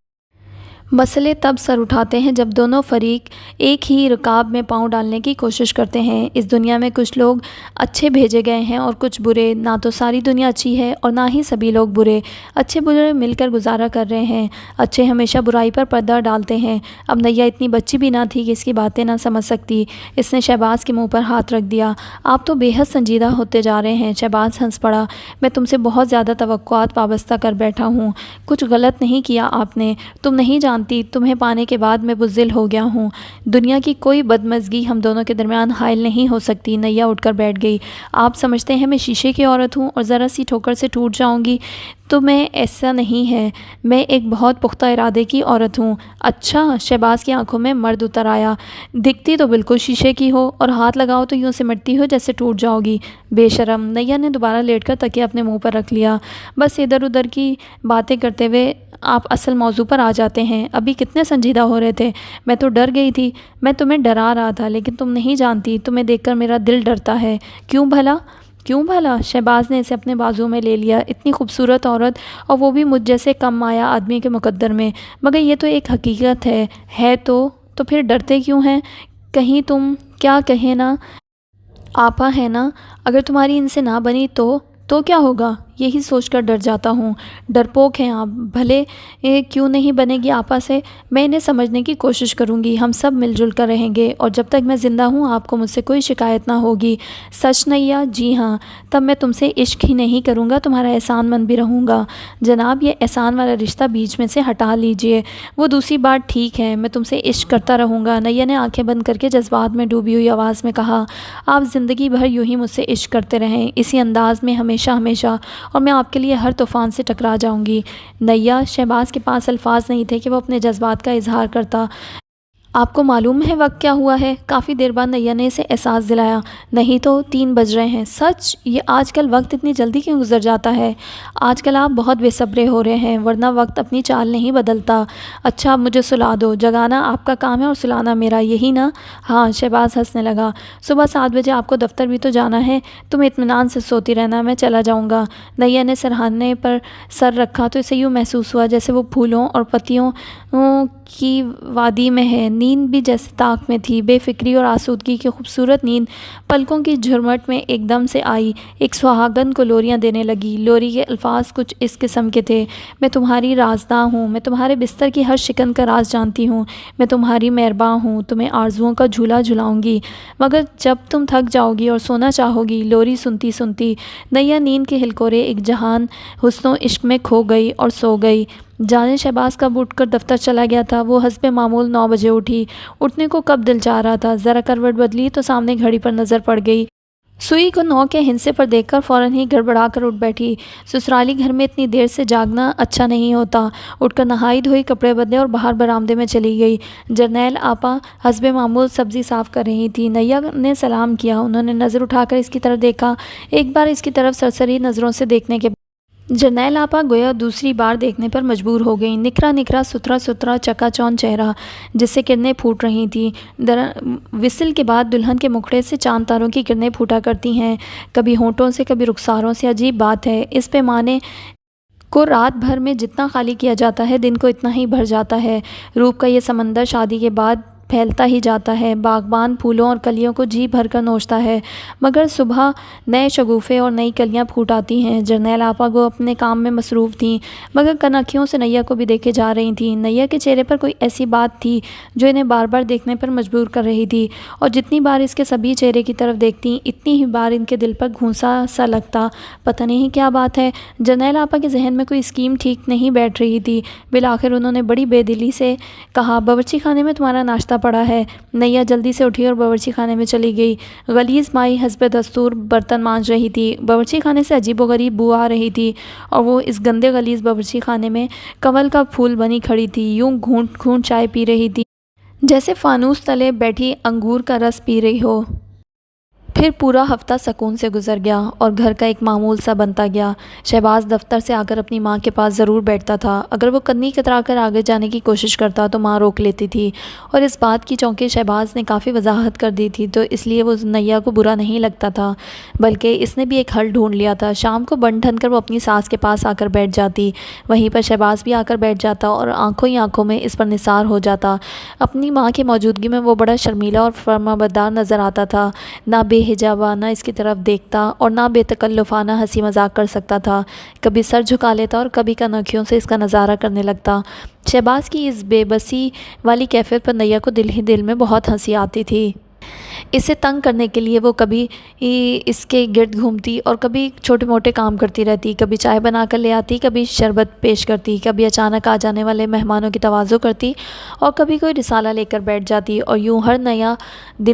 [SPEAKER 1] مسئلے تب سر اٹھاتے ہیں جب دونوں فریق ایک ہی رکاب میں پاؤں ڈالنے کی کوشش کرتے ہیں۔ اس دنیا میں کچھ لوگ اچھے بھیجے گئے ہیں اور کچھ برے، نہ تو ساری دنیا اچھی ہے اور نہ ہی سبھی لوگ برے۔ اچھے برے مل کر گزارا کر رہے ہیں۔ اچھے ہمیشہ برائی پر پردہ ڈالتے ہیں۔ اب نیا اتنی بچی بھی نہ تھی کہ اس کی باتیں نہ سمجھ سکتی۔ اس نے شہباز کے منہ پر ہاتھ رکھ دیا۔ آپ تو بے حد سنجیدہ ہوتے جا رہے ہیں۔ شہباز ہنس پڑا۔ میں تم سے بہت زیادہ توقعات وابستہ کر بیٹھا ہوں۔ کچھ غلط نہیں کیا آپ نے، تم نہیں جانتی، تمہیں پانے کے بعد میں بزدل ہو گیا ہوں۔ دنیا کی کوئی بدمزگی ہم دونوں کے درمیان حائل نہیں ہو سکتی۔ نیا اٹھ کر بیٹھ گئی۔ آپ سمجھتے ہیں میں شیشے کی عورت ہوں اور ذرا سی ٹھوکر سے ٹوٹ جاؤں گی تو میں ایسا نہیں ہے، میں ایک بہت پختہ ارادے کی عورت ہوں۔ اچھا، شہباز کی آنکھوں میں مرد اتر آیا۔ دکھتی تو بالکل شیشے کی ہو، اور ہاتھ لگاؤ تو یوں سمٹتی ہو جیسے ٹوٹ جاؤ گی۔ بے شرم۔ نیہ نے دوبارہ لیٹ کر تکیہ اپنے منہ پر رکھ لیا۔ بس ادھر ادھر کی باتیں کرتے ہوئے آپ اصل موضوع پر آ جاتے ہیں۔ ابھی کتنے سنجیدہ ہو رہے تھے، میں تو ڈر گئی تھی۔ میں تمہیں ڈرا رہا تھا، لیکن تم نہیں جانتی، تمہیں دیکھ کر میرا دل ڈرتا ہے۔ کیوں بھلا؟ کیوں بھلا؟ شہباز نے اسے اپنے بازو میں لے لیا۔ اتنی خوبصورت عورت، اور وہ بھی مجھ جیسے کم مایہ آدمی کے مقدر میں۔ مگر یہ تو ایک حقیقت ہے تو پھر ڈرتے کیوں ہیں؟ کہیں تم کیا کہیں نا آپا ہے نا، اگر تمہاری ان سے نہ بنی تو کیا ہوگا؟ یہی سوچ کر ڈر جاتا ہوں۔ ڈرپوک ہیں آپ۔ بھلے کیوں نہیں بنے گی آپا سے، میں انہیں سمجھنے کی کوشش کروں گی۔ ہم سب مل جل کر رہیں گے، اور جب تک میں زندہ ہوں آپ کو مجھ سے کوئی شکایت نہ ہوگی۔ سچ نیہ؟ جی ہاں۔ تب میں تم سے عشق ہی نہیں کروں گا، تمہارا احسان مند بھی رہوں گا۔ جناب، یہ احسان والا رشتہ بیچ میں سے ہٹا لیجئے۔ وہ دوسری بات ٹھیک ہے، میں تم سے عشق کرتا رہوں گا۔ نیہ نے آنکھیں بند کر کے جذبات میں ڈوبی ہوئی آواز میں کہا۔ آپ زندگی بھر یوں ہی مجھ سے عشق کرتے رہیں، اسی انداز میں ہمیشہ ہمیشہ، اور میں آپ کے لیے ہر طوفان سے ٹکرا جاؤں گی۔ نیہ، شہباز کے پاس الفاظ نہیں تھے کہ وہ اپنے جذبات کا اظہار کرتا۔ آپ کو معلوم ہے وقت کیا ہوا ہے؟ کافی دیر بعد نیہ نے اسے احساس دلایا۔ نہیں تو 3 بج رہے ہیں۔ سچ؟ یہ آج کل وقت اتنی جلدی کیوں گزر جاتا ہے؟ آج کل آپ بہت بے صبرے ہو رہے ہیں، ورنہ وقت اپنی چال نہیں بدلتا۔ اچھا، اب مجھے سلا دو۔ جگانا آپ کا کام ہے اور سلانا میرا، یہی نا؟ ہاں، شہباز ہنسنے لگا۔ صبح 7 بجے آپ کو دفتر بھی تو جانا ہے، تم اطمینان سے سوتی رہنا، میں چلا جاؤں گا۔ نیہ نے سرہانے پر سر رکھا تو اسے یوں محسوس ہوا جیسے وہ پھولوں اور پتیوں کی وادی میں ہے۔ نیند بھی جیسے طاق میں تھی، بے فکری اور آسودگی کی خوبصورت نیند پلکوں کی جھرمٹ میں ایک دم سے آئی۔ ایک سہاگن کو لوریاں دینے لگی۔ لوری کے الفاظ کچھ اس قسم کے تھے: میں تمہاری رازداں ہوں، میں تمہارے بستر کی ہر شکن کا راز جانتی ہوں، میں تمہاری مہرباں ہوں، تمہیں آرزوؤں کا جھولا جھلاؤں گی، مگر جب تم تھک جاؤ گی اور سونا چاہو گی۔ لوری سنتی سنتی نیہ نیند کے ہلکورے ایک جہان حسن و عشق میں کھو گئی اور سو گئی۔ جانے شہباز کب اٹھ کر دفتر چلا گیا تھا؟ وہ حسب معمول 9 بجے اٹھی۔ اٹھنے کو کب دل چاہ رہا تھا، ذرا کروٹ بدلی تو سامنے گھڑی پر نظر پڑ گئی۔ سوئی کو 9 کے ہندسے پر دیکھ کر فوراً ہی گڑبڑا کر اٹھ بیٹھی۔ سسرالی گھر میں اتنی دیر سے جاگنا اچھا نہیں ہوتا۔ اٹھ کر نہائی دھوئی، کپڑے بدلے اور باہر برآمدے میں چلی گئی۔ جرنیل آپا حسب معمول سبزی صاف کر رہی تھی۔ نیہ نے سلام کیا۔ انہوں نے نظر اٹھا کر اس کی طرف دیکھا۔ ایک بار اس کی طرف سرسری نظروں سے دیکھنے کے جرنیل آپا گویا دوسری بار دیکھنے پر مجبور ہو گئیں۔ نکھرا نکھرا، ستھرا ستھرا، چکا چوند چہرہ جس سے کرنیں پھوٹ رہی تھیں۔ وصل کے بعد دلہن کے مکھڑے سے چاند تاروں کی کرنیں پھوٹا کرتی ہیں، کبھی ہونٹوں سے، کبھی رخساروں سے۔ عجیب بات ہے، اس پیمانے کو رات بھر میں جتنا خالی کیا جاتا ہے، دن کو اتنا ہی بھر جاتا ہے۔ روپ کا یہ سمندر شادی کے بعد پھیلتا ہی جاتا ہے۔ باغبان پھولوں اور کلیوں کو جی بھر کر نوچتا ہے، مگر صبح نئے شگوفے اور نئی کلیاں پھوٹ آتی ہیں۔ جرنیل آپا کو اپنے کام میں مصروف تھیں، مگر کنکھیوں سے نیہ کو بھی دیکھے جا رہی تھیں۔ نیہ کے چہرے پر کوئی ایسی بات تھی جو انہیں بار بار دیکھنے پر مجبور کر رہی تھی، اور جتنی بار اس کے سبھی چہرے کی طرف دیکھتی اتنی ہی بار ان کے دل پر گھونسا سا لگتا۔ پتہ نہیں کیا بات ہے، جرنیل آپا کے ذہن میں کوئی اسکیم ٹھیک نہیں بیٹھ رہی تھی۔ بالآخر انہوں نے بڑی بے دلی سے کہا: باورچی خانے میں تمہارا ناشتہ پڑا ہے۔ نیہ جلدی سے اٹھی اور باورچی خانے میں چلی گئی۔ غلیظ مائی حسب دستور برتن مانج رہی تھی۔ باورچی خانے سے عجیب و غریب بو آ رہی تھی، اور وہ اس گندے غلیظ باورچی خانے میں کنول کا پھول بنی کھڑی تھی، یوں گھونٹ گھونٹ چائے پی رہی تھی جیسے فانوس تلے بیٹھی انگور کا رس پی رہی ہو۔ پھر پورا ہفتہ سکون سے گزر گیا، اور گھر کا ایک معمول سا بنتا گیا۔ شہباز دفتر سے آ کر اپنی ماں کے پاس ضرور بیٹھتا تھا۔ اگر وہ کنی کترا کر آگے جانے کی کوشش کرتا تو ماں روک لیتی تھی، اور اس بات کی چونکہ شہباز نے کافی وضاحت کر دی تھی، تو اس لیے وہ نیہ کو برا نہیں لگتا تھا، بلکہ اس نے بھی ایک حل ڈھونڈ لیا تھا۔ شام کو بن ٹھن کر وہ اپنی ساس کے پاس آ کر بیٹھ جاتی، وہیں پر شہباز بھی آ کر بیٹھ جاتا، اور آنکھوں ہی آنکھوں میں اس پر نثار ہو جاتا۔ اپنی ماں کی موجودگی میں وہ بڑا شرمیلا اور فرمانبردار نظر آتا تھا، نہ بے حجابانہ اس کی طرف دیکھتا اور نہ بے تکلفانہ ہنسی مذاق کر سکتا تھا۔ کبھی سر جھکا لیتا اور کبھی کنکھیوں سے اس کا نظارہ کرنے لگتا۔ شہباز کی اس بے بسی والی کیفیت پر نیہ کو دل ہی دل میں بہت ہنسی آتی تھی۔ اسے تنگ کرنے کے لیے وہ کبھی اس کے گرد گھومتی اور کبھی چھوٹے موٹے کام کرتی رہتی، کبھی چائے بنا کر لے آتی، کبھی شربت پیش کرتی، کبھی اچانک آ جانے والے مہمانوں کی تواضع کرتی، اور کبھی کوئی رسالہ لے کر بیٹھ جاتی، اور یوں ہر نیا دن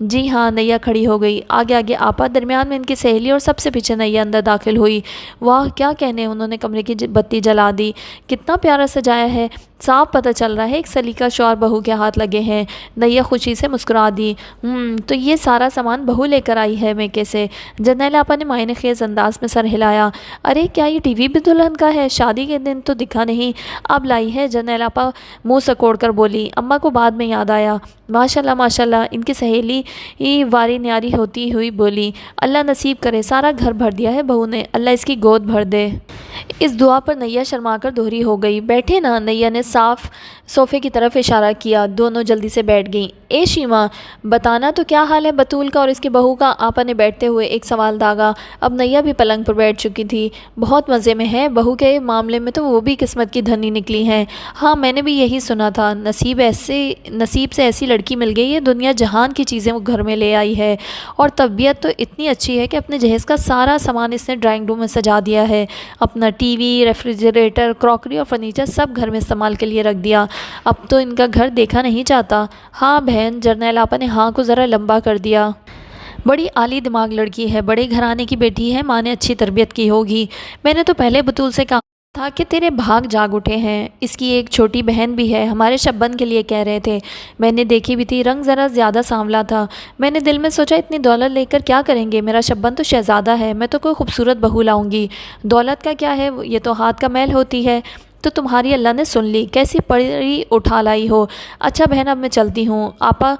[SPEAKER 1] جی ہاں، نیا کھڑی ہو گئی، آگے آگے آپا، درمیان میں ان کی سہیلی اور سب سے پیچھے نیا اندر داخل ہوئی۔ واہ کیا کہنے، انہوں نے کمرے کی بتی جلا دی، کتنا پیارا سجایا ہے، صاف پتہ چل رہا ہے ایک سلیقہ شوہر بہو کے ہاتھ لگے ہیں۔ نیا خوشی سے مسکرا دی۔ تو یہ سارا سامان بہو لے کر آئی ہے میکے سے؟ جرنیل آپا نے معنی خیز انداز میں سر ہلایا۔ ارے کیا یہ ٹی وی بھی دلہن کا ہے؟ شادی کے دن تو دکھا نہیں، اب لائی ہے؟ جرنیل آپا منہ سکوڑ کر بولی۔ اماں کو بعد میں یاد آیا۔ ماشاءاللہ ماشاءاللہ، ان کی سہیلی واری نیاری ہوتی ہوئی بولی۔ اللہ نصیب کرے، سارا گھر بھر دیا ہے بہو نے، اللہ اس کی گود بھر دے۔ اس دعا پر نیا شرما کر دوہری ہو گئی۔ بیٹھے نا، نیا نے صاف صوفے کی طرف اشارہ کیا۔ دونوں جلدی سے بیٹھ گئیں۔ اے شیما، بتانا تو کیا حال ہے بطول کا اور اس کی بہو کا؟ آپا نے بیٹھتے ہوئے ایک سوال داغا۔ اب نیا بھی پلنگ پر بیٹھ چکی تھی۔ بہت مزے میں ہے، بہو کے معاملے میں تو وہ بھی قسمت کی دھنی نکلی ہیں۔ ہاں میں نے بھی یہی سنا تھا، نصیب سے ایسی لڑکی مل گئی ہے، دنیا جہان کی چیزیں وہ گھر میں لے آئی ہے، اور طبیعت تو اتنی اچھی ہے کہ اپنے جہیز کا سارا سامان اس نے ڈرائنگ روم میں سجا دیا ہے، اپنا ٹی وی، ریفریجریٹر، کراکری اور فرنیچر سب گھر میں استعمال کے لیے رکھ دیا۔ اب تو ان کا گھر دیکھا نہیں جاتا۔ ہاں بہن، جرنیل آپا نے ہاں کو ذرا لمبا کر دیا۔ بڑی عالی دماغ لڑکی ہے، بڑے گھرانے کی بیٹی ہے، ماں نے اچھی تربیت کی ہوگی۔ میں نے تو پہلے بطول سے کہا تھا کہ تیرے بھاگ جاگ اٹھے ہیں۔ اس کی ایک چھوٹی بہن بھی ہے، ہمارے شبن کے لیے کہہ رہے تھے، میں نے دیکھی بھی تھی، رنگ ذرا زیادہ سانولا تھا۔ میں نے دل میں سوچا اتنی دولت لے کر کیا کریں گے، میرا شبن تو شہزادہ ہے، میں تو کوئی خوبصورت بہو لاؤں گی۔ دولت کا کیا ہے، یہ تو ہاتھ کا میل ہوتی ہے۔ تو تمہاری اللہ نے سن لی، کیسی پڑی اٹھا لائی ہو۔ اچھا بہن اب میں چلتی ہوں۔ آپا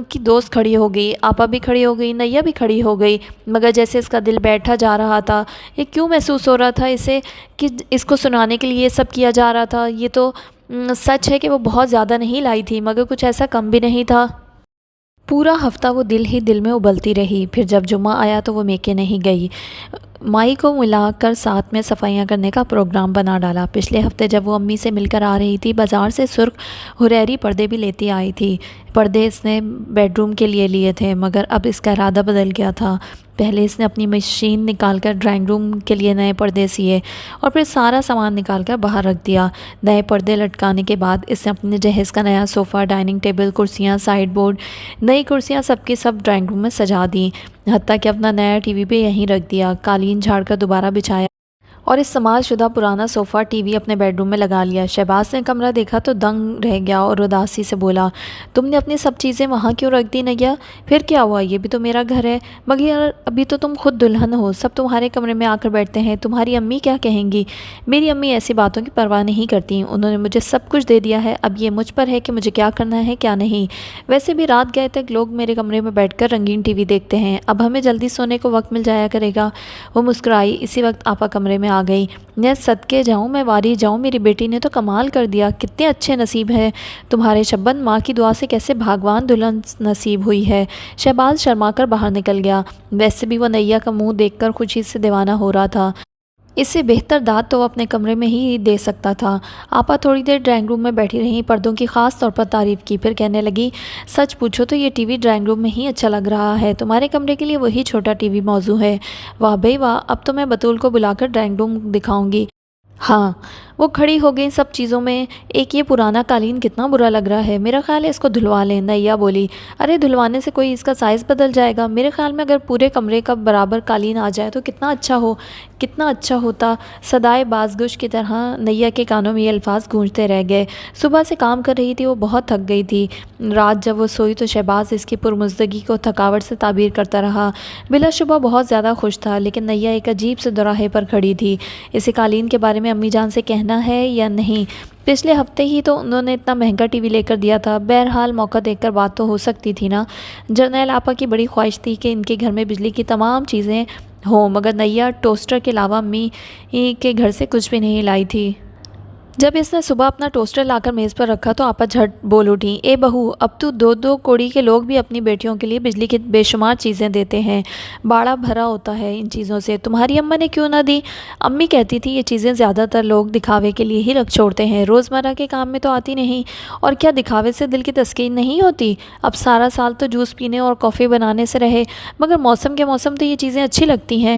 [SPEAKER 1] کی دوست کھڑی ہو گئی، آپا بھی کھڑی ہو گئی، نیا بھی کھڑی ہو گئی، مگر جیسے اس کا دل بیٹھا جا رہا تھا۔ یہ کیوں محسوس ہو رہا تھا اسے کہ اس کو سنانے کے لیے یہ سب کیا جا رہا تھا؟ یہ تو سچ ہے کہ وہ بہت زیادہ نہیں لائی تھی، مگر کچھ ایسا کم بھی نہیں تھا۔ پورا ہفتہ وہ دل ہی دل میں ابلتی رہی۔ پھر جب جمعہ آیا تو وہ میکے نہیں گئی۔ مائی کو ملا کر ساتھ میں صفائیاں کرنے کا پروگرام بنا ڈالا۔ پچھلے ہفتے جب وہ امی سے مل کر آ رہی تھی، بازار سے سرخ ہریری پردے بھی لیتی آئی تھی۔ پردے اس نے بیڈ روم کے لیے تھے، مگر اب اس کا ارادہ بدل گیا تھا۔ پہلے اس نے اپنی مشین نکال کر ڈرائنگ روم کے لیے نئے پردے سیے، اور پھر سارا سامان نکال کر باہر رکھ دیا۔ نئے پردے لٹکانے کے بعد اس نے اپنے جہیز کا نیا صوفہ، ڈائننگ ٹیبل، کرسیاں، سائیڈ بورڈ، نئی کرسیاں سب کی سب ڈرائنگ روم میں سجا دیں، حتیٰ کہ اپنا نیا ٹی وی بھی یہیں رکھ دیا۔ قالین جھاڑ کر دوبارہ بچھایا اور استعمال شدہ پرانا صوفہ ٹی وی اپنے بیڈ روم میں لگا لیا۔ شہباز نے کمرہ دیکھا تو دنگ رہ گیا اور اداسی سے بولا، تم نے اپنی سب چیزیں وہاں کیوں رکھ دی نیا؟ پھر کیا ہوا، یہ بھی تو میرا گھر ہے، مگر ابھی تو تم خود دلہن ہو، سب تمہارے کمرے میں آ کر بیٹھتے ہیں، تمہاری امی کیا کہیں گی؟ میری امی ایسی باتوں کی پرواہ نہیں کرتی، انہوں نے مجھے سب کچھ دے دیا ہے، اب یہ مجھ پر ہے کہ مجھے کیا کرنا ہے کیا نہیں۔ ویسے بھی رات گئے تک لوگ میرے کمرے میں بیٹھ کر رنگین ٹی وی دیکھتے ہیں، اب ہمیں جلدی سونے کو وقت مل جایا کرے گا۔ وہ مسکرائی۔ اسی وقت آپا کمرے میں آ گئی۔ صدقے جاؤں، میں واری جاؤں، میری بیٹی نے تو کمال کر دیا، کتنے اچھے نصیب ہے تمہارے شبن، ماں کی دعا سے کیسے بھاگوان دلہن نصیب ہوئی ہے۔ شہباز شرما کر باہر نکل گیا۔ ویسے بھی وہ نیا کا منہ دیکھ کر خوشی سے دیوانہ ہو رہا تھا، اس سے بہتر داد تو وہ اپنے کمرے میں ہی دے سکتا تھا۔ آپا تھوڑی دیر ڈرائنگ روم میں بیٹھی رہیں، پردوں کی خاص طور پر تعریف کی، پھر کہنے لگی، سچ پوچھو تو یہ ٹی وی ڈرائنگ روم میں ہی اچھا لگ رہا ہے، تمہارے کمرے کے لیے وہی چھوٹا ٹی وی موزوں ہے۔ واہ بھئی واہ، اب تو میں بطول کو بلا کر ڈرائنگ روم دکھاؤں گی۔ ہاں، وہ کھڑی ہو گئی سب چیزوں میں۔ ایک یہ پرانا قالین کتنا برا لگ رہا ہے، میرا خیال ہے اس کو دھلوا لیں۔ نیا بولی، ارے دھلوانے سے کوئی اس کا سائز بدل جائے گا؟ میرے خیال میں اگر پورے کمرے کا برابر قالین آ جائے تو کتنا اچھا ہوتا۔ صدائے بازگوش کی طرح نیا کے کانوں میں یہ الفاظ گونجتے رہ گئے۔ صبح سے کام کر رہی تھی، وہ بہت تھک گئی تھی۔ رات جب وہ سوئی تو شہباز اس کی پرمزدگی کو تھکاوٹ سے تعبیر کرتا رہا۔ بلا شبہ بہت زیادہ خوش تھا، لیکن نیا ایک عجیب سے دوراہے پر کھڑی تھی۔ اسے قالین کے بارے میں امی جان سے کہنا ہے یا نہیں؟ پچھلے ہفتے ہی تو انہوں نے اتنا مہنگا ٹی وی لے کر دیا تھا، بہرحال موقع دیکھ کر بات تو ہو سکتی تھی نا۔ جرنیل آپا کی بڑی خواہش تھی کہ ان کے گھر میں بجلی کی تمام چیزیں ہوں، مگر نیا ٹوسٹر کے علاوہ امی کے گھر سے کچھ بھی نہیں لائی تھی۔ جب اس نے صبح اپنا ٹوسٹر لا کر میز پر رکھا تو آپا جھٹ بول اٹھی، اے بہو، اب تو دو کوڑی کے لوگ بھی اپنی بیٹیوں کے لیے بجلی کی بے شمار چیزیں دیتے ہیں، باڑا بھرا ہوتا ہے ان چیزوں سے، تمہاری اماں نے کیوں نہ دی؟ امی کہتی تھی یہ چیزیں زیادہ تر لوگ دکھاوے کے لیے ہی رکھ چھوڑتے ہیں، روزمرہ کے کام میں تو آتی نہیں، اور کیا دکھاوے سے دل کی تسکین نہیں ہوتی؟ اب سارا سال تو جوس پینے اور کافی بنانے سے رہے، مگر موسم کے موسم تو یہ چیزیں اچھی لگتی ہیں۔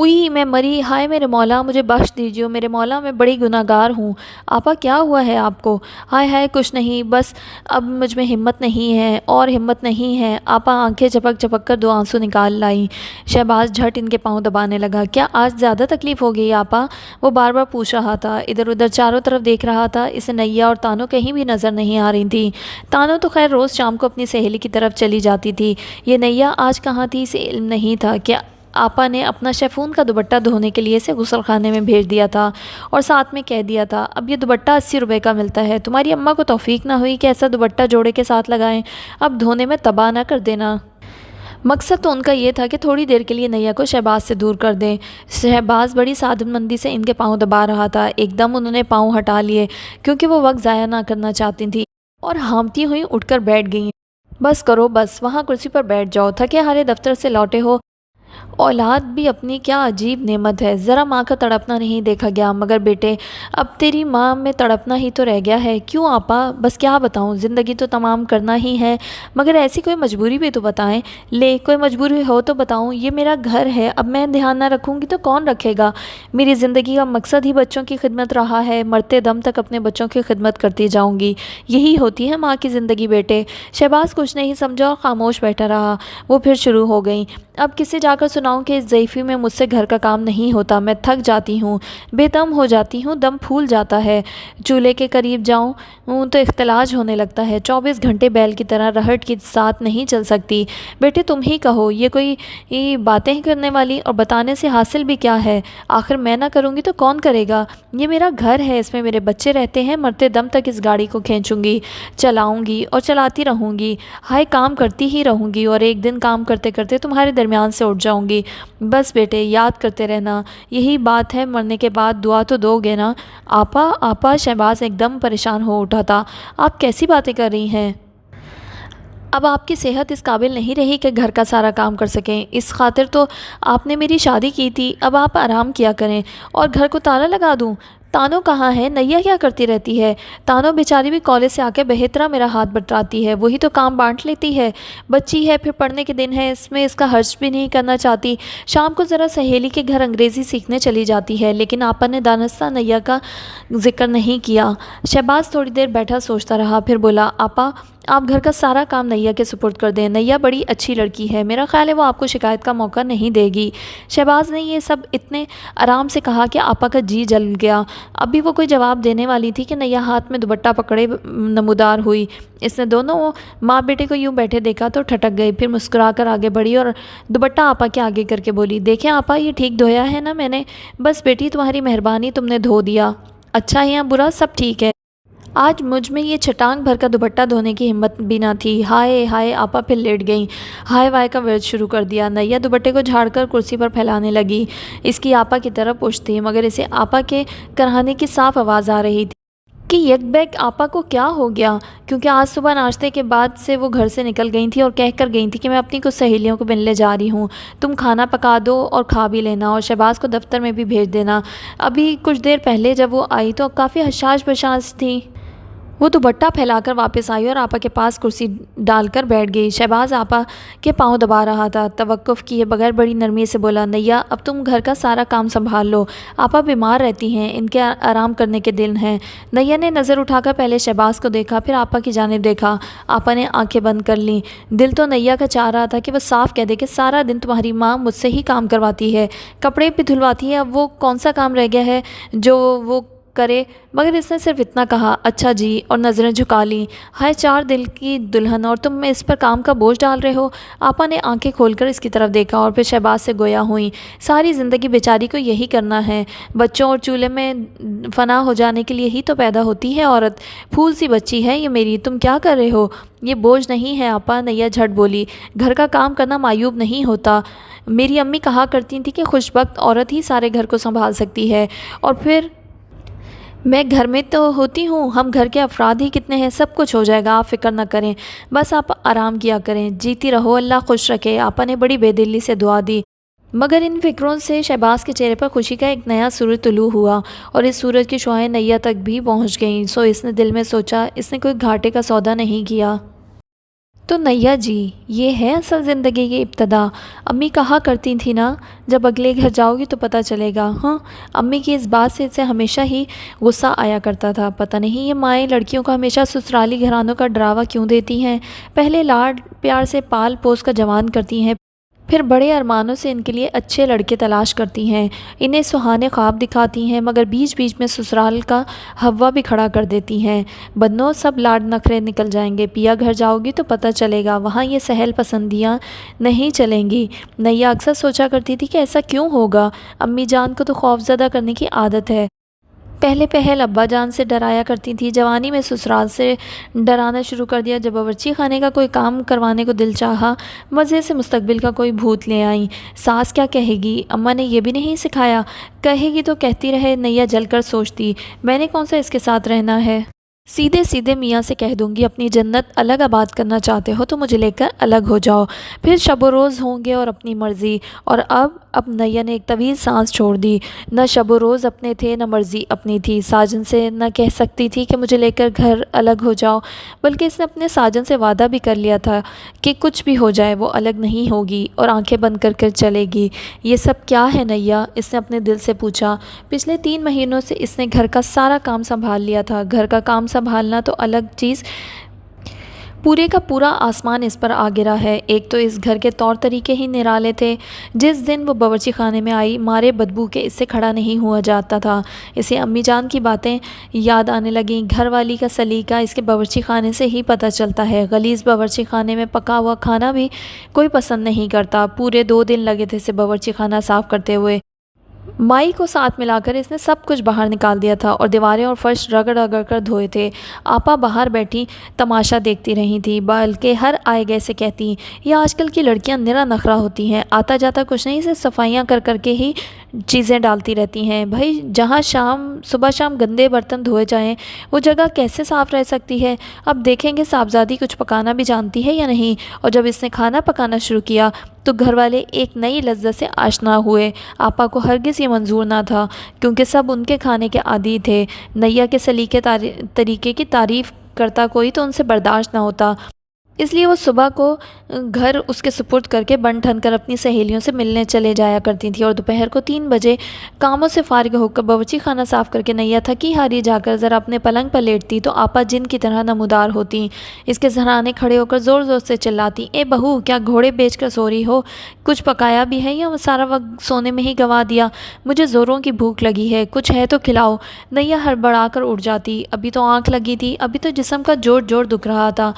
[SPEAKER 1] ہوئی میں مری، ہائے میرے مولا مجھے بخش دیجیے، میرے مولا میں بڑی گناہگار ہوں۔ آپا کیا ہوا ہے آپ کو؟ ہائے ہائے کچھ نہیں، بس اب مجھ میں ہمت نہیں ہے اور ہمت نہیں ہے۔ آپا آنکھیں جھپک جھپک کر 2 آنسو نکال لائیں۔ شہباز جھٹ ان کے پاؤں دبانے لگا۔ کیا آج زیادہ تکلیف ہو گئی آپا؟ وہ بار بار پوچھ رہا تھا، ادھر ادھر چاروں طرف دیکھ رہا تھا۔ اسے نیا اور تانو کہیں بھی نظر نہیں آ رہی تھی۔ تانو تو خیر روز شام کو اپنی سہیلی کی طرف چلی جاتی تھی، یہ نیا آج کہاں تھی اسے علم نہیں تھا کہ آپا نے اپنا شیفون کا دوپٹہ دھونے کے لیے اسے غسل خانے میں بھیج دیا تھا اور ساتھ میں کہہ دیا تھا، اب یہ دوپٹہ 80 روپے کا ملتا ہے، تمہاری اماں کو توفیق نہ ہوئی کہ ایسا دوپٹہ جوڑے کے ساتھ لگائیں، اب دھونے میں تباہ نہ کر دینا۔ مقصد تو ان کا یہ تھا کہ تھوڑی دیر کے لیے نیا کو شہباز سے دور کر دیں۔ شہباز بڑی سادہ مندی سے ان کے پاؤں دبا رہا تھا۔ ایک دم انہوں نے پاؤں ہٹا لیے کیونکہ وہ وقت ضائع نہ کرنا چاہتی تھیں اور ہامتی ہوئی اٹھ کر بیٹھ گئیں۔ بس کرو بس، وہاں کرسی پر بیٹھ جاؤ، تھکے ہارے دفتر سے لوٹے ہو، اولاد بھی اپنی کیا عجیب نعمت ہے، ذرا ماں کا تڑپنا نہیں دیکھا گیا، مگر بیٹے اب تیری ماں میں تڑپنا ہی تو رہ گیا ہے۔ کیوں آپا؟ بس کیا بتاؤں، زندگی تو تمام کرنا ہی ہے، مگر ایسی کوئی مجبوری بھی تو بتائیں۔ لے کوئی مجبوری ہو تو بتاؤں، یہ میرا گھر ہے، اب میں دھیان نہ رکھوں گی تو کون رکھے گا؟ میری زندگی کا مقصد ہی بچوں کی خدمت رہا ہے، مرتے دم تک اپنے بچوں کی خدمت کرتی جاؤں گی، یہی ہوتی ہے ماں کی زندگی بیٹے۔ شہباز کچھ نہیں سمجھا اور خاموش بیٹھا رہا۔ وہ پھر شروع ہو گئیں، اب کسے جا کر سناؤں کہ اس ضعیفی میں مجھ سے گھر کا کام نہیں ہوتا، میں تھک جاتی ہوں، بے دم ہو جاتی ہوں، دم پھول جاتا ہے، چولہے کے قریب جاؤں تو اختلاج ہونے لگتا ہے، 24 گھنٹے بیل کی طرح رہٹ کے ساتھ نہیں چل سکتی۔ بیٹے تم ہی کہو، یہ کوئی باتیں کرنے والی، اور بتانے سے حاصل بھی کیا ہے؟ آخر میں نہ کروں گی تو کون کرے گا؟ یہ میرا گھر ہے، اس میں میرے بچے رہتے ہیں، مرتے دم تک اس گاڑی کو کھینچوں گی، چلاؤں گی اور چلاتی رہوں گی، ہائے کام کرتی ہی رہوں گی، اور ایک دن کام کرتے کرتے تمہارے درمیان سے اٹھ جاؤں گی۔ بس بیٹے یاد کرتے رہنا، یہی بات ہے، مرنے کے بعد دعا تو دو گے نا؟ آپا آپا، شہباز ایک دم پریشان ہو اٹھا تھا، آپ کیسی باتیں کر رہی ہیں؟ اب آپ کی صحت اس قابل نہیں رہی کہ گھر کا سارا کام کر سکیں، اس خاطر تو آپ نے میری شادی کی تھی، اب آپ آرام کیا کریں، اور گھر کو تالا لگا دوں؟ تانو کہاں ہے؟ نیا کیا کرتی رہتی ہے؟ تانو بیچاری بھی کالج سے آ کے بہترا میرا ہاتھ بٹراتی ہے، وہی تو کام بانٹ لیتی ہے، بچی ہے، پھر پڑھنے کے دن ہے، اس میں اس کا خرچ بھی نہیں کرنا چاہتی، شام کو ذرا سہیلی کے گھر انگریزی سیکھنے چلی جاتی ہے، لیکن آپا نے دانستہ نیا کا ذکر نہیں کیا۔ شہباز تھوڑی دیر بیٹھا سوچتا رہا، پھر بولا، آپا آپ گھر کا سارا کام نیا کے سپرد کر دیں، نیا بڑی اچھی لڑکی ہے، میرا خیال ہے وہ آپ کو شکایت کا موقع نہیں دے گی۔ شہباز نے یہ سب اتنے آرام سے کہا کہ آپا کا جی جل گیا۔ ابھی وہ کوئی جواب دینے والی تھی کہ نیا ہاتھ میں دوپٹہ پکڑے نمودار ہوئی۔ اس نے دونوں ماں بیٹے کو یوں بیٹھے دیکھا تو ٹھٹک گئی، پھر مسکرا کر آگے بڑھی اور دوپٹہ آپا کے آگے کر کے بولی، دیکھیں آپا یہ ٹھیک دھویا ہے نا میں نے؟ بس بیٹی تمہاری مہربانی، تم نے دھو دیا، اچھا ہے یا برا سب ٹھیک ہے۔ آج مجھ میں یہ چھٹانگ بھر کا دوپٹہ دھونے کی ہمت بھی نہ تھی۔ ہائے ہائے، آپا پھر لیٹ گئیں، ہائے وائے کا ورد شروع کر دیا۔ نیا دوپٹے کو جھاڑ کر کرسی پر پھیلانے لگی، اس کی آپا کی طرف پشت تھی، مگر اسے آپا کے کرہانے کی صاف آواز آ رہی تھی کہ یک بیک آپا کو کیا ہو گیا، کیونکہ آج صبح ناشتے کے بعد سے وہ گھر سے نکل گئی تھیں اور کہہ کر گئی تھیں کہ میں اپنی کچھ سہیلیوں کو ملنے جا رہی ہوں، تم کھانا پکا دو اور کھا بھی لینا، اور شہباز کو دفتر میں بھی بھیج دینا۔ ابھی کچھ دیر پہلے جب وہ آئی تو کافی حشاش بشاش تھی، وہ دوپٹہ پھیلا کر واپس آئی اور آپا کے پاس کرسی ڈال کر بیٹھ گئی۔ شہباز آپا کے پاؤں دبا رہا تھا، توقف کیے بغیر بڑی نرمی سے بولا، نیا اب تم گھر کا سارا کام سنبھال لو، آپا بیمار رہتی ہیں، ان کے آرام کرنے کے دن ہیں۔ نیا نے نظر اٹھا کر پہلے شہباز کو دیکھا، پھر آپا کی جانب دیکھا۔ آپا نے آنکھیں بند کر لیں، دل تو نیا کا چاہ رہا تھا کہ وہ صاف کہہ دے کہ سارا دن تمہاری ماں مجھ سے ہی کام کرواتی ہے، کپڑے بھی دھلواتی ہے، اب وہ کون سا کام رہ گیا ہے جو وہ کرے، مگر اس نے صرف اتنا کہا، اچھا جی، اور نظریں جھکا لیں۔ ہائے 4 دل کی دلہن، اور تم اس پر کام کا بوجھ ڈال رہے ہو؟ آپا نے آنکھیں کھول کر اس کی طرف دیکھا اور پھر شہباز سے گویا ہوئیں، ساری زندگی بیچاری کو یہی کرنا ہے، بچوں اور چولہے میں فنا ہو جانے کے لیے ہی تو پیدا ہوتی ہے عورت، پھول سی بچی ہے یہ میری، تم کیا کر رہے ہو؟ یہ بوجھ نہیں ہے آپا، نیا جھٹ بولی، گھر کا کام کرنا معیوب نہیں ہوتا، میری امی کہا کرتی تھی کہ خوش بخت عورت ہی سارے گھر کو سنبھال سکتی ہے، اور پھر میں گھر میں تو ہوتی ہوں، ہم گھر کے افراد ہی کتنے ہیں، سب کچھ ہو جائے گا، آپ فکر نہ کریں، بس آپ آرام کیا کریں، جیتی رہو، اللہ خوش رکھے۔ آپا نے بڑی بے دلی سے دعا دی، مگر ان فکروں سے شہباز کے چہرے پر خوشی کا ایک نیا سورج طلوع ہوا، اور اس سورج کی شعاعیں نیا تک بھی پہنچ گئیں، سو اس نے دل میں سوچا، اس نے کوئی گھاٹے کا سودا نہیں کیا۔ تو نیا جی، یہ ہے اصل زندگی کی ابتدا۔ امی کہا کرتی تھی نا، جب اگلے گھر جاؤ گی تو پتہ چلے گا۔ ہاں، امی کی اس بات سے اسے ہمیشہ ہی غصہ آیا کرتا تھا۔ پتہ نہیں یہ مائیں لڑکیوں کو ہمیشہ سسرالی گھرانوں کا ڈراوا کیوں دیتی ہیں۔ پہلے لاڈ پیار سے پال پوس کر جوان کرتی ہیں، پھر بڑے ارمانوں سے ان کے لیے اچھے لڑکے تلاش کرتی ہیں، انہیں سہانے خواب دکھاتی ہیں، مگر بیچ بیچ میں سسرال کا ہوا بھی کھڑا کر دیتی ہیں۔ بدنو، سب لاڈ نخرے نکل جائیں گے، پیا گھر جاؤ گی تو پتہ چلے گا، وہاں یہ سہل پسندیاں نہیں چلیں گی۔ نیا اکثر سوچا کرتی تھی کہ ایسا کیوں ہوگا، امی جان کو تو خوف زدہ کرنے کی عادت ہے۔ پہلے پہل ابا جان سے ڈرایا کرتی تھی، جوانی میں سسرال سے ڈرانا شروع کر دیا۔ جب باورچی خانے کا کوئی کام کروانے کو دل چاہا، مزے سے مستقبل کا کوئی بھوت لے آئیں۔ ساس کیا کہے گی، اماں نے یہ بھی نہیں سکھایا، کہے گی تو کہتی رہے۔ نیا جل کر سوچتی، میں نے کون سا اس کے ساتھ رہنا ہے، سیدھے سیدھے میاں سے کہہ دوں گی اپنی جنت الگ آباد کرنا چاہتے ہو تو مجھے لے کر الگ ہو جاؤ، پھر شب و روز ہوں گے اور اپنی مرضی۔ اور اب نیا نے ایک طویل سانس چھوڑ دی۔ نہ شب و روز اپنے تھے، نہ مرضی اپنی تھی۔ ساجن سے نہ کہہ سکتی تھی کہ مجھے لے کر گھر الگ ہو جاؤ، بلکہ اس نے اپنے ساجن سے وعدہ بھی کر لیا تھا کہ کچھ بھی ہو جائے وہ الگ نہیں ہوگی اور آنکھیں بند کر کر چلے گی۔ یہ سب کیا ہے نیا، اس نے اپنے دل سے پوچھا۔ پچھلے 3 مہینوں سے اس نے گھر کا سارا کام سنبھال لیا تھا۔ گھر کا کام سنبھالنا تو الگ چیز، پورے کا پورا آسمان اس پر آ گرا ہے۔ ایک تو اس گھر کے طور طریقے ہی نرالے تھے۔ جس دن وہ باورچی خانے میں آئی، مارے بدبو کے اس سے کھڑا نہیں ہوا جاتا تھا۔ اسے امی جان کی باتیں یاد آنے لگیں۔ گھر والی کا سلیقہ اس کے باورچی خانے سے ہی پتہ چلتا ہے۔ غلیظ باورچی خانے میں پکا ہوا کھانا بھی کوئی پسند نہیں کرتا۔ پورے 2 دن لگے تھے اسے باورچی خانہ صاف کرتے ہوئے۔ مائی کو ساتھ ملا کر اس نے سب کچھ باہر نکال دیا تھا اور دیواریں اور فرش رگڑ رگڑ کر دھوئے تھے۔ آپا باہر بیٹھی تماشا دیکھتی رہی تھی، بلکہ ہر آئے گئے سے کہتی، یہ آج کل کی لڑکیاں نرا نخرہ ہوتی ہیں، آتا جاتا کچھ نہیں، صرف صفائیاں کر کر کے ہی چیزیں ڈالتی رہتی ہیں۔ بھائی جہاں صبح شام گندے برتن دھوئے جائیں وہ جگہ کیسے صاف رہ سکتی ہے؟ اب دیکھیں گے صاحبزادی کچھ پکانا بھی جانتی ہے یا نہیں۔ اور جب اس نے کھانا پکانا شروع کیا تو گھر والے ایک نئی لذت سے آشنا ہوئے۔ آپا کو ہرگز یہ منظور نہ تھا، کیونکہ سب ان کے کھانے کے عادی تھے۔ نیا کے سلیقے طریقے کی تعریف کرتا کوئی تو ان سے برداشت نہ ہوتا، اس لیے وہ صبح کو گھر اس کے سپرد کر کے بن ٹھن کر اپنی سہیلیوں سے ملنے چلے جایا کرتی تھی، اور دوپہر کو 3 بجے کاموں سے فارغ ہو کر باورچی خانہ صاف کر کے نیا تھکی ہاری جا کر ذرا اپنے پلنگ پر لیٹتی تو آپا جن کی طرح نمودار ہوتی۔ اس کے سرہانے کھڑے ہو کر زور زور سے چلاتی، اے بہو، کیا گھوڑے بیچ کر سو رہی ہو؟ کچھ پکایا بھی ہے یا سارا وقت سونے میں ہی گوا دیا؟ مجھے زوروں کی بھوک لگی ہے، کچھ ہے تو کھلاؤ۔ نیا ہڑبڑا کر اٹھ جاتی، ابھی تو آنکھ لگی تھی، ابھی تو جسم کا جوڑ جوڑ دکھ رہا تھا۔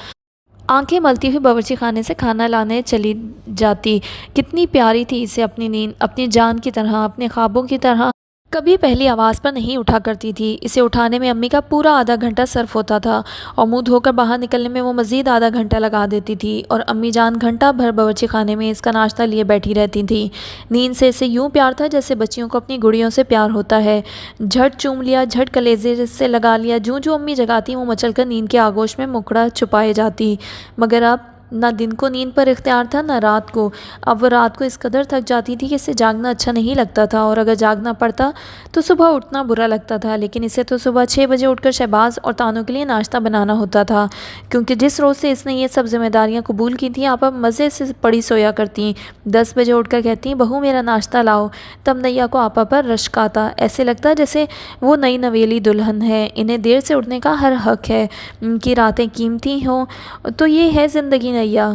[SPEAKER 1] آنکھیں ملتی ہوئی باورچی خانے سے کھانا لانے چلی جاتی۔ کتنی پیاری تھی اسے اپنی نیند، اپنی جان کی طرح، اپنے خوابوں کی طرح۔ کبھی پہلی آواز پر نہیں اٹھا کرتی تھی، اسے اٹھانے میں امی کا پورا آدھا گھنٹہ صرف ہوتا تھا، اور منہ دھو کر باہر نکلنے میں وہ مزید آدھا گھنٹہ لگا دیتی تھی، اور امی جان گھنٹہ بھر باورچی خانے میں اس کا ناشتہ لیے بیٹھی رہتی تھی۔ نیند سے اسے یوں پیار تھا جیسے بچیوں کو اپنی گڑیوں سے پیار ہوتا ہے۔ جھٹ چوم لیا، جھٹ کلیجے سے لگا لیا، جوں جوں امی جگاتی وہ مچل کر نیند کے آغوش میں مکڑا چھپائے جاتی۔ مگر اب نہ دن کو نیند پر اختیار تھا نہ رات کو۔ اب وہ رات کو اس قدر تھک جاتی تھی کہ اسے جاگنا اچھا نہیں لگتا تھا، اور اگر جاگنا پڑتا تو صبح اٹھنا برا لگتا تھا، لیکن اسے تو صبح 6 بجے اٹھ کر شہباز اور تانوں کے لیے ناشتہ بنانا ہوتا تھا، کیونکہ جس روز سے اس نے یہ سب ذمہ داریاں قبول کی تھیں آپ اب مزے سے پڑی سویا کرتیں۔ 10 بجے اٹھ کر کہتیں، بہو میرا ناشتہ لاؤ۔ تب نیا کو آپا پر رشک آتا، ایسے لگتا جیسے وہ نئی نویلی دلہن ہے، انہیں دیر سے اٹھنے کا ہر حق ہے، ان کی راتیں قیمتی ہوں تو یہ ہے زندگی نیا۔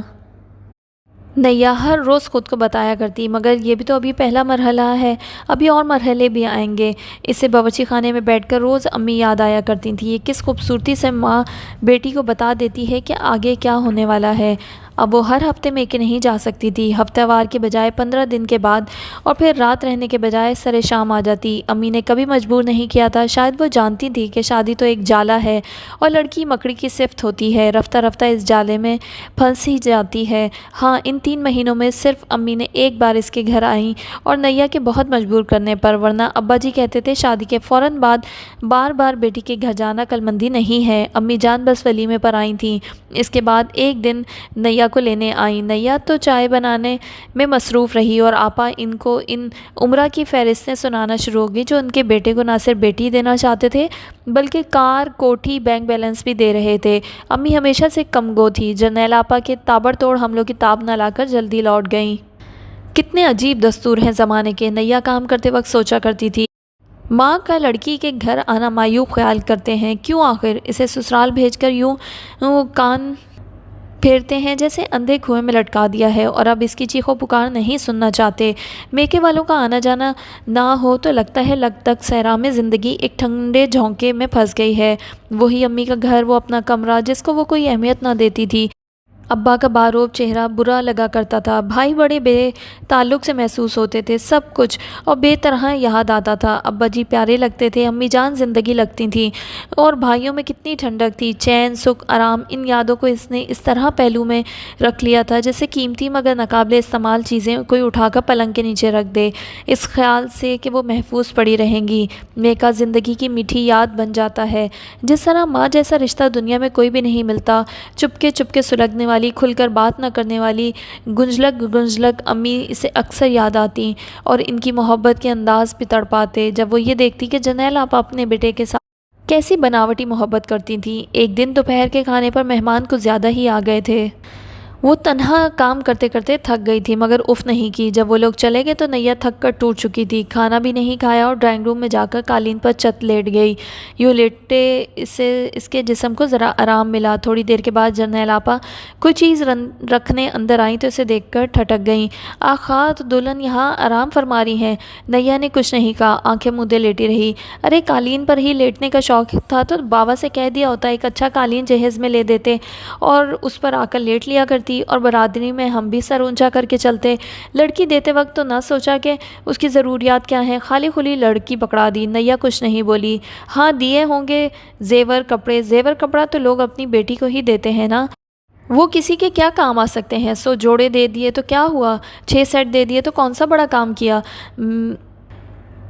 [SPEAKER 1] نیا ہر روز خود کو بتایا کرتی، مگر یہ بھی تو ابھی پہلا مرحلہ ہے، ابھی اور مرحلے بھی آئیں گے۔ اسے باورچی خانے میں بیٹھ کر روز امی یاد آیا کرتی تھیں۔ یہ کس خوبصورتی سے ماں بیٹی کو بتا دیتی ہے کہ آگے کیا ہونے والا ہے۔ اب وہ ہر ہفتے میں کہ نہیں جا سکتی تھی، ہفتہ وار کے بجائے 15 دن کے بعد، اور پھر رات رہنے کے بجائے سرے شام آ جاتی۔ امی نے کبھی مجبور نہیں کیا تھا، شاید وہ جانتی تھی کہ شادی تو ایک جالا ہے اور لڑکی مکڑی کی صفت ہوتی ہے، رفتہ رفتہ اس جالے میں پھنس ہی جاتی ہے۔ ہاں، ان 3 مہینوں میں صرف امی نے ایک بار اس کے گھر آئیں، اور نیا کے بہت مجبور کرنے پر، ورنہ ابا جی کہتے تھے شادی کے فوراً بعد بار بار بیٹی کے گھر جانا کل مندی نہیں ہے۔ امی جان بس ولیمے پر آئی تھیں، اس کے بعد ایک دن نیا کو لینے آئیں۔ نیا تو چائے بنانے میں مصروف رہی اور آپا ان کو ان عمرہ کی فہرستیں سنانا شروع ہو گئی جو ان کے بیٹے کو نہ صرف بیٹی دینا چاہتے تھے بلکہ کار، کوٹھی، بینک بیلنس بھی دے رہے تھے۔ امی ہمیشہ سے کم گو تھی۔ جرنیل آپا کے تابڑ توڑ حملوں کی تاب نہ لا کر جلدی لوٹ گئیں۔ کتنے عجیب دستور ہیں زمانے کے، نیا کام کرتے وقت سوچا کرتی تھی۔ ماں کا لڑکی کے گھر آنا مایوب خیال کرتے ہیں، کیوں آخر اسے سسرال بھیج کر یوں کان پھیرتے ہیں جیسے اندھے کنویں میں لٹکا دیا ہے، اور اب اس کی چیخو پکار نہیں سننا چاہتے۔ میکے والوں کا آنا جانا نہ ہو تو لگتا ہے لگ تک صحرا میں زندگی ایک ٹھنڈے جھونکے میں پھنس گئی ہے۔ وہی امی کا گھر، وہ اپنا کمرہ جس کو وہ کوئی اہمیت نہ دیتی تھی۔ ابا کا باروب چہرہ برا لگا کرتا تھا، بھائی بڑے بے تعلق سے محسوس ہوتے تھے، سب کچھ اور بے طرح یاد آتا تھا۔ ابا جی پیارے لگتے تھے، امی جان زندگی لگتی تھیں، اور بھائیوں میں کتنی ٹھنڈک تھی، چین، سکھ، آرام۔ ان یادوں کو اس نے اس طرح پہلو میں رکھ لیا تھا جیسے قیمتی مگر ناقابل استعمال چیزیں کوئی اٹھا کر پلنگ کے نیچے رکھ دے، اس خیال سے کہ وہ محفوظ پڑی رہیں گی۔ میکا زندگی کی میٹھی یاد بن جاتا ہے۔ جس طرح ماں جیسا رشتہ دنیا میں کوئی بھی نہیں ملتا، چپکے چپکے سلگنے والی، کھل کر بات نہ کرنے والی گنجلک امی اسے اکثر یاد آتی اور ان کی محبت کے انداز پہ تڑپاتے جب وہ یہ دیکھتی کہ جرنیل آپا اپنے بیٹے کے ساتھ کیسی بناوٹی محبت کرتی تھیں۔ ایک دن دوپہر کے کھانے پر مہمان کچھ زیادہ ہی آ گئے تھے۔ وہ تنہا کام کرتے کرتے تھک گئی تھی مگر اف نہیں کی۔ جب وہ لوگ چلے گئے تو نیا تھک کر ٹوٹ چکی تھی، کھانا بھی نہیں کھایا اور ڈرائنگ روم میں جا کر قالین پر چت لیٹ گئی۔ یوں لیٹے اس کے جسم کو ذرا آرام ملا۔ تھوڑی دیر کے بعد جرنیل آپا کوئی چیز رکھنے اندر آئیں تو اسے دیکھ کر ٹھٹک گئیں۔ آخا تو دلہن یہاں آرام فرما رہی ہیں۔ نیا نے کچھ نہیں کہا، آنکھیں مودے لیٹی رہی۔ ارے قالین پر ہی لیٹنے کا شوق تھا تو بابا سے کہہ دیا ہوتا، ایک اچھا قالین جہیز میں لے دیتے اور اس پر آ کر لیٹ لیا کرتی، اور برادری میں ہم بھی سر اونچا کر کے چلتے۔ لڑکی دیتے وقت تو نہ سوچا کہ اس کی ضروریات کیا ہیں، خالی خلی لڑکی پکڑا دی۔ نیا کچھ نہیں بولی۔ ہاں دیے ہوں گے زیور کپڑے، زیور کپڑا تو لوگ اپنی بیٹی کو ہی دیتے ہیں نا، وہ کسی کے کیا کام آ سکتے ہیں۔ 100 جوڑے دے دیے تو کیا ہوا، 6 سیٹ دے دیے تو کون سا بڑا کام کیا۔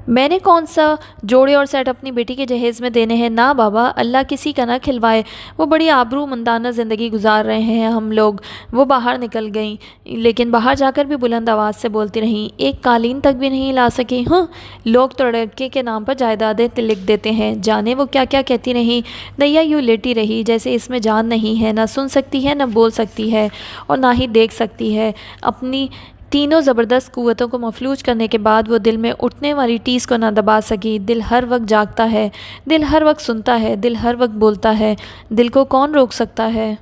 [SPEAKER 1] میں نے کون سا جوڑے اور سیٹ اپنی بیٹی کے جہیز میں دینے ہیں، نہ بابا، اللہ کسی کا نہ کھلوائے، وہ بڑی آبرو مندانہ زندگی گزار رہے ہیں ہم لوگ۔ وہ باہر نکل گئیں لیکن باہر جا کر بھی بلند آواز سے بولتی رہیں، ایک قالین تک بھی نہیں لا سکی۔ ہاں، لوگ تو لڑکے کے نام پر جائیدادیں لکھ دیتے ہیں، جانے وہ کیا کیا کہتی رہیں۔ نیا یوں لیٹی رہی جیسے اس میں جان نہیں ہے، نہ سن سکتی ہے، نہ بول سکتی ہے، اور نہ ہی دیکھ سکتی ہے۔ اپنی تینوں زبردست قوتوں کو مفلوج کرنے کے بعد وہ دل میں اٹھنے والی ٹیس کو نہ دبا سکی۔ دل ہر وقت جاگتا ہے، دل ہر وقت سنتا ہے، دل ہر وقت بولتا ہے، دل کو کون روک سکتا ہے۔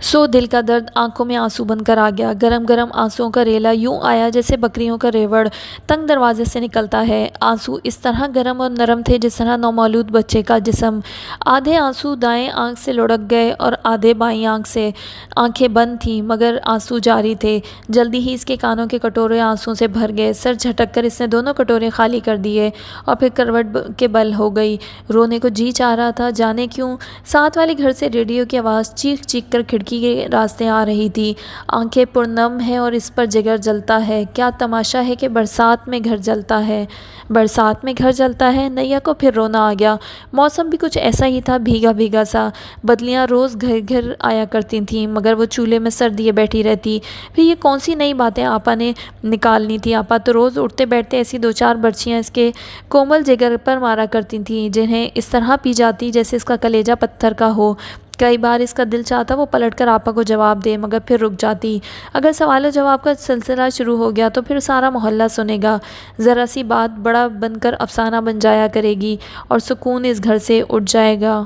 [SPEAKER 1] سو دل کا درد آنکھوں میں آنسو بن کر آ گیا، گرم گرم آنسوؤں کا ریلا یوں آیا جیسے بکریوں کا ریوڑ تنگ دروازے سے نکلتا ہے۔ آنسو اس طرح گرم اور نرم تھے جس طرح نومولود بچے کا جسم۔ آدھے آنسو دائیں آنکھ سے لڑک گئے اور آدھے بائیں آنکھ سے۔ آنکھیں بند تھیں مگر آنسو جاری تھے۔ جلدی ہی اس کے کانوں کے کٹورے آنسوؤں سے بھر گئے۔ سر جھٹک کر اس نے دونوں کٹورے خالی کر دیے اور پھر کروٹ کے بل ہو گئی۔ رونے کو جی چاہ رہا تھا، جانے کیوں۔ ساتھ والے گھر سے ریڈیو کی آواز چیخ چیخ کر کھڑکی کے راستے آ رہی تھی۔ آنکھیں پرنم ہیں اور اس پر جگر جلتا ہے۔ کیا تماشا ہے کہ برسات میں گھر جلتا ہے، برسات میں گھر جلتا ہے۔ نیا کو پھر رونا آ گیا۔ موسم بھی کچھ ایسا ہی تھا، بھیگا بھیگا سا۔ بدلیاں روز گھر گھر آیا کرتی تھیں مگر وہ چولہے میں سر دیے بیٹھی رہتی۔ پھر یہ کون سی نئی باتیں آپا نے نکالنی تھی۔ آپا تو روز اٹھتے بیٹھتے ایسی 2-4 برچیاں اس کے کومل جگر پر مارا کرتی تھیں جنہیں اس طرح پی جاتی جیسے اس کا کلیجہ پتھر کا ہو۔ کئی بار اس کا دل چاہتا وہ پلٹ کر آپا کو جواب دے مگر پھر رک جاتی۔ اگر سوال و جواب کا سلسلہ شروع ہو گیا تو پھر سارا محلہ سنے گا، ذرا سی بات بڑا بن کر افسانہ بن جایا کرے گی اور سکون اس گھر سے اٹھ جائے گا۔